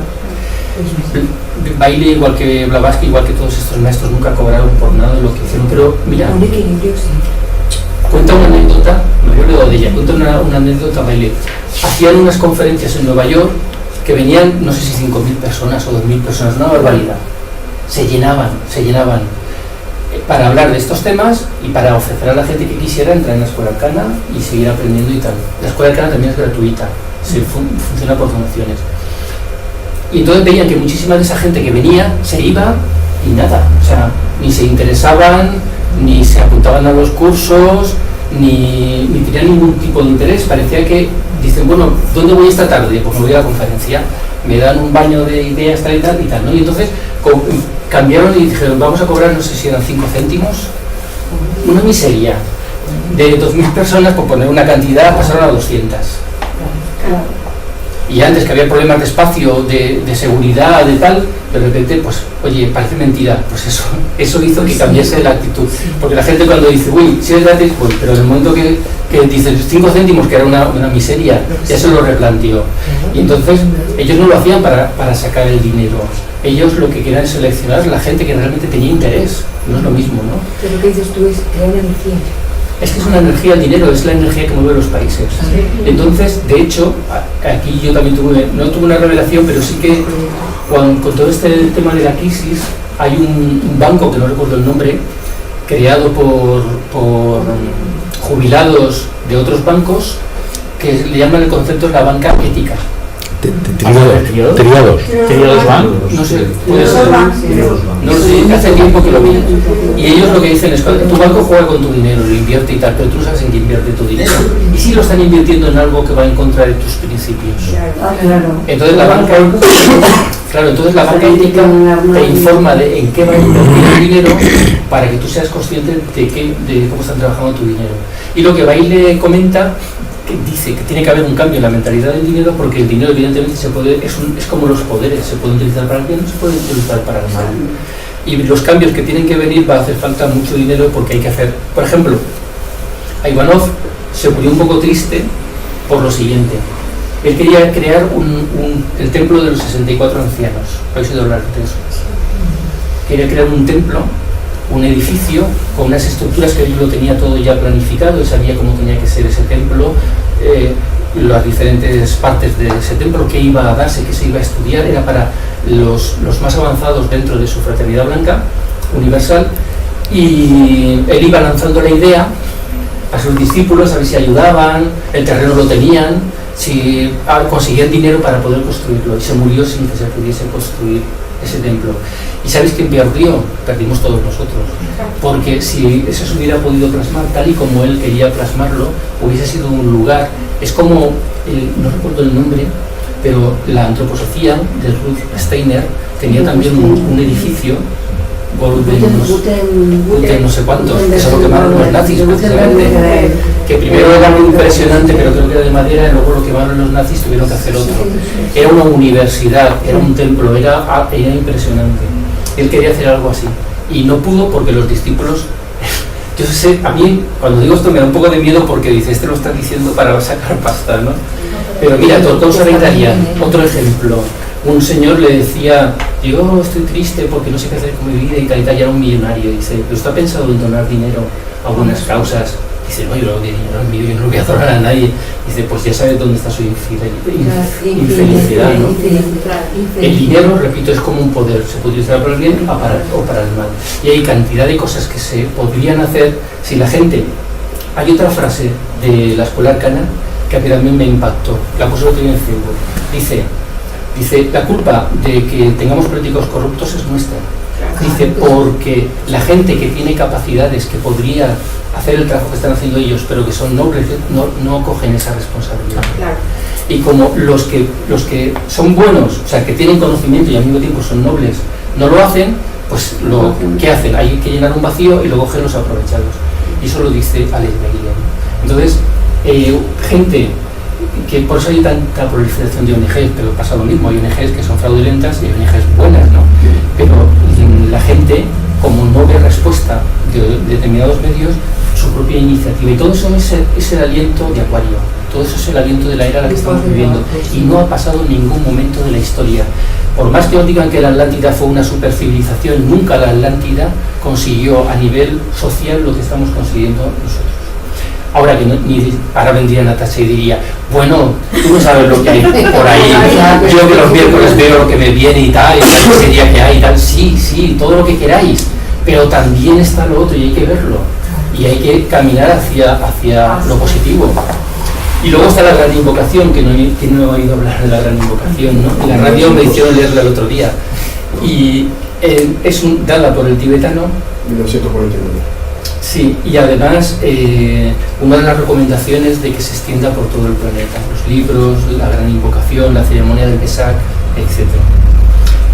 Bailey, igual que Blavatsky, igual que todos estos maestros, nunca cobraron por nada de lo que hicieron. Pero mira, cuenta una anécdota, me he olvidado de ella, cuenta una anécdota. Bailey hacían unas conferencias en Nueva York que venían, no sé si 5.000 personas o 2.000 personas, una barbaridad. Se llenaban para hablar de estos temas y para ofrecer a la gente que quisiera entrar en la Escuela Arcana y seguir aprendiendo y tal. La Escuela Arcana también es gratuita, funciona por donaciones. Y entonces veían que muchísima de esa gente que venía se iba y nada, o sea, ni se interesaban, ni se apuntaban a los cursos, ni tenían ningún tipo de interés. Parecía que dicen, bueno, ¿dónde voy esta tarde? Pues me voy a la conferencia, me dan un baño de ideas tal y tal, ¿no? Y entonces cambiaron y dijeron, vamos a cobrar, no sé si eran 5 céntimos, una miseria. De 2.000 personas, por poner una cantidad, pasaron a 200. Y antes, que había problemas de espacio, de seguridad, de tal, de repente, pues, oye, parece mentira. Pues eso hizo que cambiase la actitud. Porque la gente cuando dice, uy, si es gratis, pues, pero en el momento que dicen 5 céntimos, que era una miseria, ya se lo replanteó. Y entonces, ellos no lo hacían para sacar el dinero. Ellos lo que querían es seleccionar la gente que realmente tenía interés. No es lo mismo, ¿no? Pero lo que dices tú es crear energía. Es que es una energía, el dinero es la energía que mueve los países. Entonces, de hecho, aquí yo también no tuve una revelación, pero sí que con todo este tema de la crisis, hay un banco, que no recuerdo el nombre, creado por jubilados de otros bancos, que le llaman el concepto de la banca ética. ¿Triados bancos? No sé, puede ser. No sé, hace tiempo que lo vi. Y ellos lo que dicen es que tu banco juega con tu dinero, lo invierte y tal, pero tú sabes en qué invierte tu dinero. ¿Y si lo están invirtiendo en algo que va en contra de tus principios? Entonces la banca ética te informa de en qué va a invertir el dinero para que tú seas consciente de cómo están trabajando tu dinero. Y lo que Bailey comenta, que dice que tiene que haber un cambio en la mentalidad del dinero, porque el dinero evidentemente es como los poderes, se puede utilizar para el bien, no se puede utilizar para el mal. Y los cambios que tienen que venir, va a hacer falta mucho dinero, porque hay que hacer, por ejemplo, a Ivanov se murió un poco triste por lo siguiente. Él quería crear el templo de los 64 ancianos. ¿Habéis oído hablar de eso? Quería crear un templo, un edificio con unas estructuras que él lo tenía todo ya planificado, él sabía cómo tenía que ser ese templo, las diferentes partes de ese templo, qué iba a darse, qué se iba a estudiar, era para los más avanzados dentro de su fraternidad blanca universal, y él iba lanzando la idea a sus discípulos a ver si ayudaban, el terreno lo tenían, si conseguían dinero para poder construirlo, y se murió sin que se pudiese construir ese templo. ¿Y sabéis quién perdió? Perdimos todos nosotros, porque si eso se hubiera podido plasmar tal y como él quería plasmarlo, hubiese sido un lugar, es como, no recuerdo el nombre, pero la antroposofía de Ruth Steiner tenía también un edificio, Guten no sé cuántos, que se lo quemaron los nazis precisamente, que primero era muy impresionante, pero creo que era de madera, y luego lo quemaron los nazis, tuvieron que hacer otro. Era una universidad, era un templo, era impresionante. Él quería hacer algo así y no pudo porque los discípulos, yo sé, a mí cuando digo esto me da un poco de miedo, porque dice, este lo está diciendo para sacar pasta, ¿no? Pero mira, Tortosa Italiano, otro ejemplo, un señor le decía, yo estoy triste porque no sé qué hacer con mi vida y tal, ya era un millonario. Dice, ¿pero usted ha pensado en donar dinero a algunas causas? Dice, no, yo no voy a donar a nadie. Dice, pues ya sabes dónde está su infelicidad, ¿no? El dinero, repito, es como un poder, se puede utilizar para el bien o para el mal. Y hay cantidad de cosas que se podrían hacer si la gente... Hay otra frase de la escuela arcana que a mí también me impactó, la puse otro día en Facebook. Dice, la culpa de que tengamos políticos corruptos es nuestra. Dice, porque la gente que tiene capacidades, que podría hacer el trabajo que están haciendo ellos, pero que son nobles, no cogen esa responsabilidad. Claro. Y como los que son buenos, o sea, que tienen conocimiento y al mismo tiempo son nobles, no lo hacen, pues ¿qué hacen? Hay que llenar un vacío y luego cogen los aprovechados. Y eso lo dice Alex Beguilén. Entonces, gente que por eso hay tanta proliferación de ONGs, pero pasa lo mismo, hay ONGs que son fraudulentas y hay ONGs buenas, ¿no? Pero la gente, como no ve respuesta de determinados medios, su propia iniciativa, y todo eso es el aliento de Acuario, todo eso es el aliento de la era en la que estamos viviendo, y no ha pasado en ningún momento de la historia. Por más que os digan que la Atlántida fue una supercivilización, nunca la Atlántida consiguió a nivel social lo que estamos consiguiendo nosotros. Ahora ahora vendría Natasha y diría, bueno, tú no sabes lo que hay por ahí, yo que los miércoles veo lo que me viene y tal, ese día que hay y tal, sí, todo lo que queráis, pero también está lo otro y hay que verlo, y hay que caminar hacia lo positivo. Y luego está la gran invocación, que no he oído hablar de la gran invocación, ¿no? En la radio me hicieron leerla el otro día, y es dada por el tibetano. 1949. Sí, y además una de las recomendaciones de que se extienda por todo el planeta, los libros, la gran invocación, la ceremonia del Vesak, etc.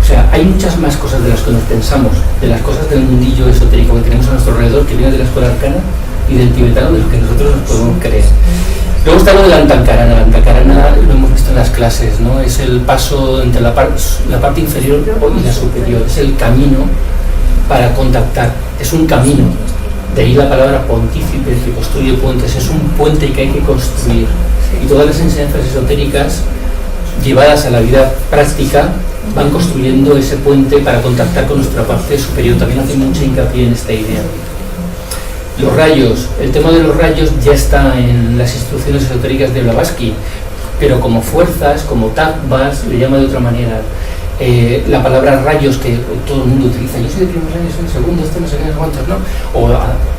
O sea, hay muchas más cosas de las que nos pensamos, de las cosas del mundillo esotérico que tenemos a nuestro alrededor, que viene de la escuela arcana y del tibetano, de lo que nosotros nos podemos creer. Luego está lo del Antakarana. El Antakarana lo hemos visto en las clases, ¿no? Es el paso entre la parte inferior y la superior, es el camino para contactar, es un camino. De ahí la palabra pontífice, que construye puentes, es un puente que hay que construir. Y todas las enseñanzas esotéricas llevadas a la vida práctica van construyendo ese puente para contactar con nuestra parte superior. También hace mucha hincapié en esta idea. Los rayos, el tema de los rayos ya está en las instrucciones esotéricas de Blavatsky, pero como fuerzas, como tattvas, le llama de otra manera. La palabra rayos que todo el mundo utiliza, yo soy de primeros rayos en segundo, no sé qué, cuántos, ¿no? O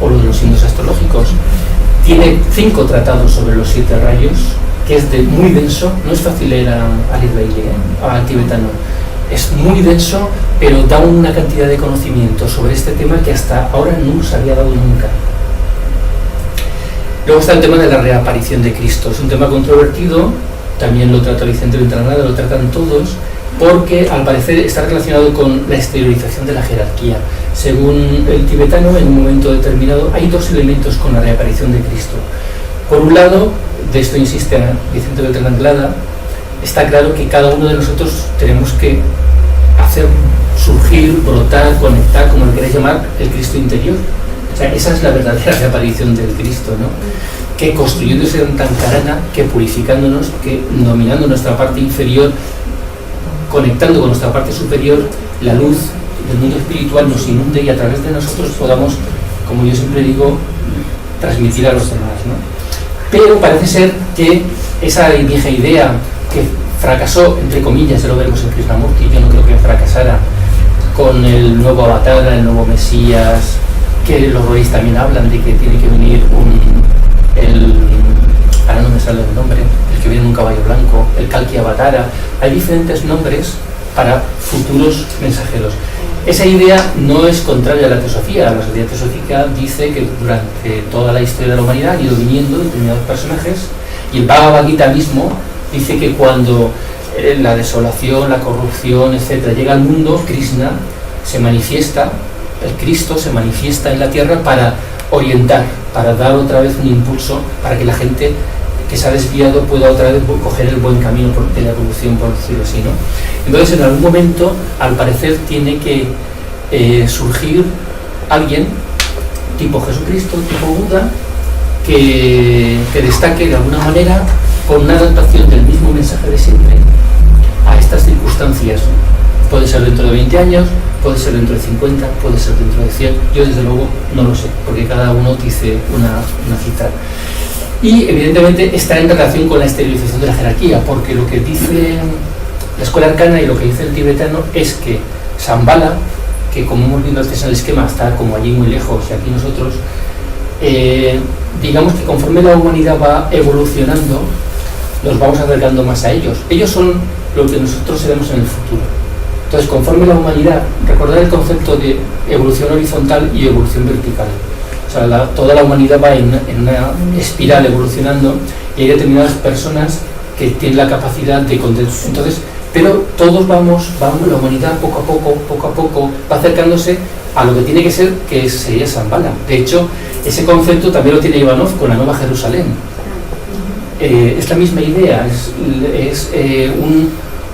lo de los signos astrológicos. Tiene 5 tratados sobre los 7 rayos, que es muy denso, no es fácil leer al tibetano. Es muy denso, pero da una cantidad de conocimiento sobre este tema que hasta ahora no se había dado nunca. Luego está el tema de la reaparición de Cristo. Es un tema controvertido, también lo trata Vicente Ventranada, lo tratan todos, porque al parecer está relacionado con la exteriorización de la jerarquía. Según el tibetano, en un momento determinado hay 2 elementos con la reaparición de Cristo. Por un lado, de esto insiste Vicente Beltrán, está claro que cada uno de nosotros tenemos que hacer surgir, brotar, conectar, como le queráis llamar, el Cristo interior. O sea, esa es la verdadera reaparición del Cristo, ¿no? Que construyendo ese Antakarana, que purificándonos, que dominando nuestra parte inferior, conectando con nuestra parte superior, la luz del mundo espiritual nos inunde y a través de nosotros podamos, como yo siempre digo, transmitir a los demás, ¿no? Pero parece ser que esa vieja idea que fracasó, entre comillas, ya lo veremos en Krishnamurti, yo no creo que fracasara con el nuevo avatar, el nuevo Mesías, que los rois también hablan de que tiene que venir ahora no me sale el nombre, el que viene en un caballo blanco, el Kalki Avatara. Hay diferentes nombres para futuros mensajeros. Esa idea no es contraria a la teosofía. La sociedad teosófica dice que durante toda la historia de la humanidad han ido viniendo determinados personajes, y el Bhagavad Gita mismo dice que cuando la desolación, la corrupción, etc., llega al mundo, Krishna se manifiesta, el Cristo se manifiesta en la tierra para orientar, para dar otra vez un impulso para que la gente que se ha desviado pueda otra vez coger el buen camino de la evolución, por decirlo así, ¿no? Entonces, en algún momento, al parecer, tiene que surgir alguien tipo Jesucristo, tipo Buda, que destaque de alguna manera con una adaptación del mismo mensaje de siempre a esta estas circunstancias. Puede ser dentro de 20 años, puede ser dentro de 50, puede ser dentro de 100. Yo desde luego no lo sé, porque cada uno dice una cita. Y evidentemente está en relación con la esterilización de la jerarquía, porque lo que dice la escuela arcana y lo que dice el tibetano es que Shambhala, que como hemos visto antes en el esquema está como allí muy lejos y aquí nosotros, digamos que conforme la humanidad va evolucionando, nos vamos acercando más a ellos. Ellos son lo que nosotros seremos en el futuro. Entonces, conforme la humanidad, recordar el concepto de evolución horizontal y evolución vertical. O sea, toda la humanidad va en una espiral evolucionando y hay determinadas personas que tienen la capacidad de condensa. Entonces, pero todos vamos, la humanidad poco a poco va acercándose a lo que tiene que ser, que sería Shambhala. De hecho, ese concepto también lo tiene Ivanov con la Nueva Jerusalén. Es la misma idea, es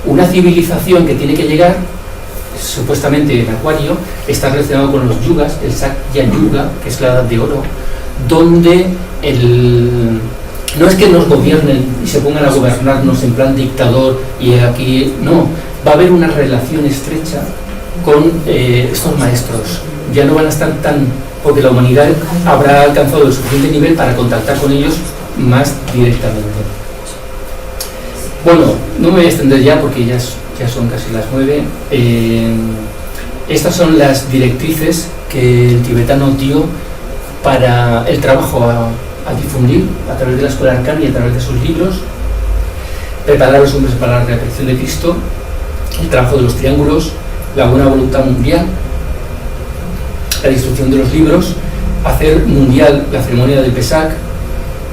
una civilización que tiene que llegar, supuestamente en Acuario, está relacionado con los yugas, el Sakya Yuga, que es la edad de oro, donde no es que nos gobiernen y se pongan a gobernarnos en plan dictador y aquí, no, va a haber una relación estrecha con estos maestros. Ya no van a estar porque la humanidad habrá alcanzado el suficiente nivel para contactar con ellos más directamente. Bueno, no me voy a extender ya porque ya son casi las 9. Estas son las directrices que el tibetano dio para el trabajo a difundir a través de la escuela arcana y a través de sus libros: preparar a los hombres para la reaparición de Cristo, el trabajo de los triángulos, la buena voluntad mundial, la distribución de los libros, hacer mundial la ceremonia del Pesach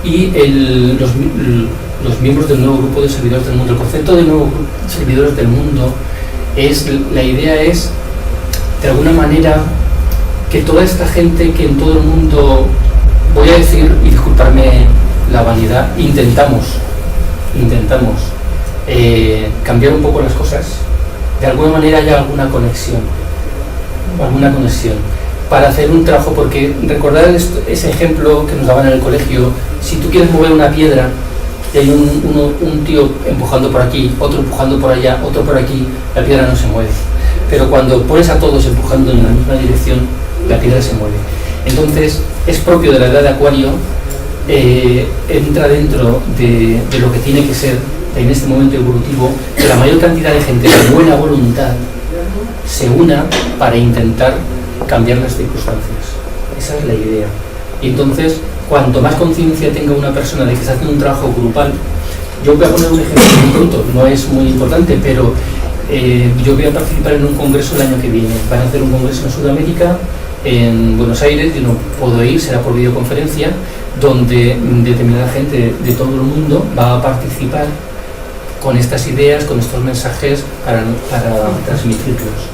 y los miembros del nuevo grupo de servidores del mundo. El concepto de nuevo grupo de servidores del mundo la idea es, de alguna manera, que toda esta gente que en todo el mundo, voy a decir, y disculparme la vanidad, intentamos cambiar un poco las cosas, de alguna manera haya alguna conexión para hacer un trabajo, porque recordar ese ejemplo que nos daban en el colegio: si tú quieres mover una piedra y hay un tío empujando por aquí, otro empujando por allá, otro por aquí, la piedra no se mueve. Pero cuando pones a todos empujando en la misma dirección, la piedra se mueve. Entonces, es propio de la edad de Acuario, entra dentro de lo que tiene que ser en este momento evolutivo, que la mayor cantidad de gente de buena voluntad se una para intentar cambiar las circunstancias. Esa es la idea. Y entonces, cuanto más conciencia tenga una persona de que está haciendo un trabajo grupal, yo voy a poner un ejemplo muy pronto, no es muy importante, pero yo voy a participar en un congreso el año que viene. Van a hacer un congreso en Sudamérica, en Buenos Aires, yo no puedo ir, será por videoconferencia, donde determinada gente de todo el mundo va a participar con estas ideas, con estos mensajes para transmitirlos.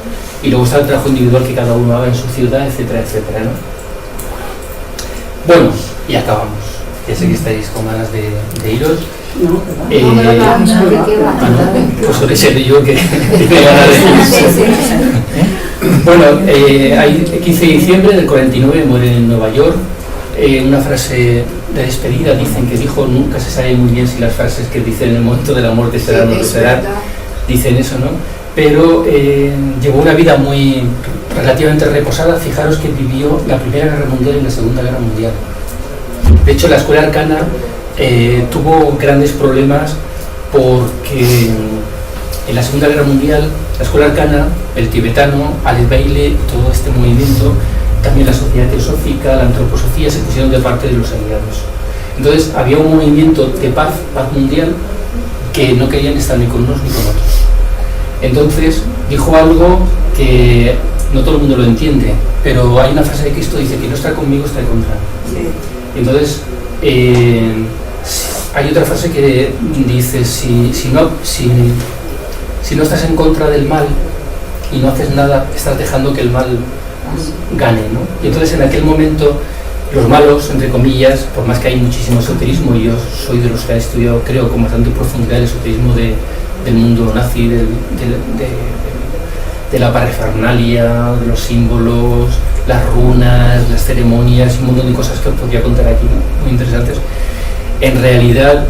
Y luego está el trabajo individual que cada uno haga en su ciudad, etcétera, etcétera, ¿no? Bueno, y acabamos. Ya sé que estáis con ganas de iros. Pues suele ser yo que tiene ganas de irse. Bueno, hay 15 de diciembre del 49 muere en Nueva York. Una frase de despedida, dicen que dijo, nunca se sabe muy bien si las frases que dicen en el momento de la muerte serán o no serán, dicen eso, ¿no? Pero llevó una vida muy relativamente reposada. Fijaros que vivió la Primera Guerra Mundial y la Segunda Guerra Mundial. De hecho, la escuela arcana tuvo grandes problemas porque en la Segunda Guerra Mundial la escuela arcana, el tibetano, Alex Bailey, todo este movimiento, también la sociedad teosófica, la antroposofía, se pusieron de parte de los aliados. Entonces había un movimiento de paz mundial, que no querían estar ni con unos ni con otros. Entonces dijo algo que no todo el mundo lo entiende, pero hay una frase de Cristo que dice: que no está conmigo, está en contra. Sí. Entonces hay otra frase que dice: si no estás en contra del mal y no haces nada, estás dejando que el mal gane, ¿no? Y entonces en aquel momento los malos, entre comillas, por más que hay muchísimo esoterismo, y yo soy de los que ha estudiado, creo, con bastante profundidad el esoterismo del mundo nazi, de la parafernalia, de los símbolos, las runas, las ceremonias y un montón de cosas que os podría contar aquí, ¿no? Muy interesantes. En realidad,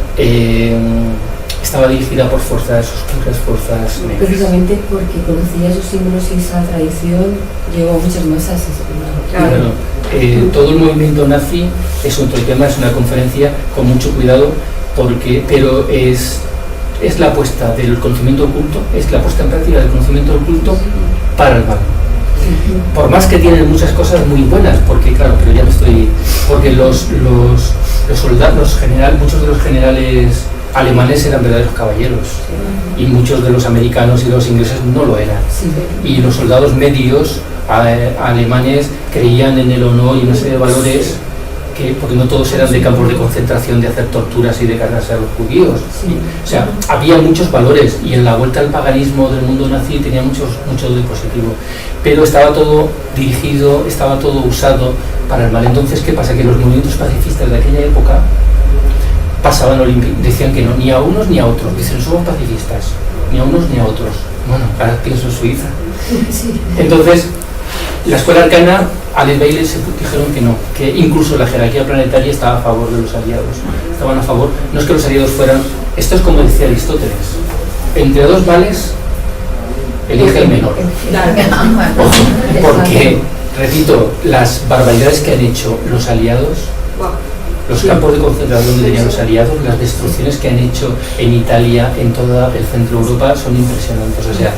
estaba dirigida por fuerzas oscuras, fuerzas negras. Precisamente porque conocía esos símbolos y esa tradición llegó a muchas masas. Claro. Todo el movimiento nazi es otro tema, es una conferencia con mucho cuidado, pero es la apuesta del conocimiento oculto, es la puesta en práctica del conocimiento oculto para el mal. Por más que tienen muchas cosas muy buenas, porque claro, pero ya no estoy, porque los soldados, muchos de los generales alemanes eran verdaderos caballeros y muchos de los americanos y los ingleses no lo eran, y los soldados medios alemanes creían en el honor y una serie de valores porque no todos eran de campos de concentración, de hacer torturas y de cargarse a los judíos. O sea, había muchos valores, y en la vuelta al paganismo del mundo nazi tenía mucho de positivo, pero estaba todo dirigido, estaba todo usado para el mal. Entonces, ¿qué pasa? Que los movimientos pacifistas de aquella época pasaban decían que no, ni a unos ni a otros, dicen somos pacifistas, ni a unos ni a otros. Bueno, ahora pienso en Suiza. Entonces, la escuela arcana, Alice Bailey se dijeron que no, que incluso la jerarquía planetaria estaba a favor de los aliados, estaban a favor. No es que los aliados fueran, esto es como decía Aristóteles, entre dos males elige el menor. Porque, repito, las barbaridades que han hecho los aliados, los campos de concentración donde tenían los aliados, las destrucciones que han hecho en Italia, en toda el centro de Europa, son impresionantes. O sea,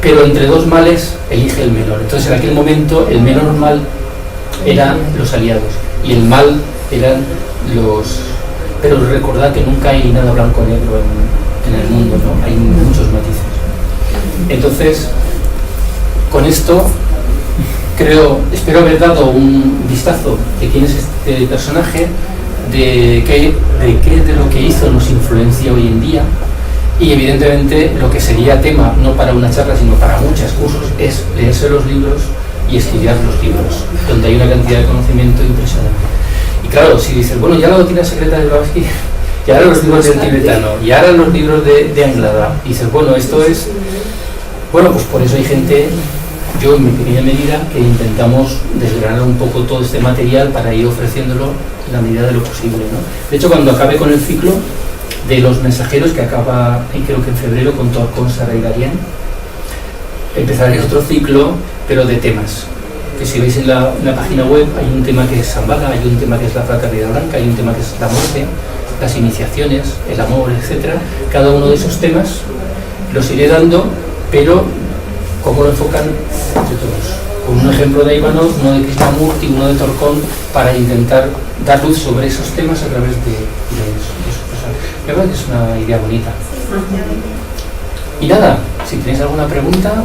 pero entre dos males elige el menor. Entonces, en aquel momento, el menor mal eran los aliados y el mal eran los... Pero recordad que nunca hay nada blanco o negro en el mundo, ¿no? Hay muchos matices. Entonces, con esto, espero haber dado un vistazo de quién es este personaje, de qué de lo que hizo nos influencia hoy en día. Y evidentemente lo que sería tema, no para una charla, sino para muchos cursos, es leerse los libros y estudiar los libros, donde hay una cantidad de conocimiento impresionante. Y claro, si dices, bueno, ya la doctrina secreta de Blavatsky, y ahora los libros del tibetano, y ahora los libros de Anglada, y dices, bueno, esto es... Bueno, pues por eso hay gente, yo en mi pequeña medida, que intentamos desgranar un poco todo este material para ir ofreciéndolo en la medida de lo posible, ¿no? De hecho, cuando acabe con el ciclo de los mensajeros, que acaba creo que en febrero con Torcón, Sara y Darien, empezaré otro ciclo, pero de temas, que si veis en la página web hay un tema que es Shambhala, hay un tema que es la fraternidad blanca, hay un tema que es la muerte, las iniciaciones, el amor, etc. Cada uno de esos temas los iré dando, pero cómo lo enfocan entre todos, con un ejemplo de Ivanov, uno de Krishnamurti, uno de Torcón, para intentar dar luz sobre esos temas a través de eso. Yo creo que es una idea bonita. Y nada, si tenéis alguna pregunta,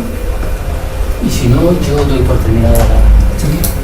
y si no, yo doy por terminada la charla.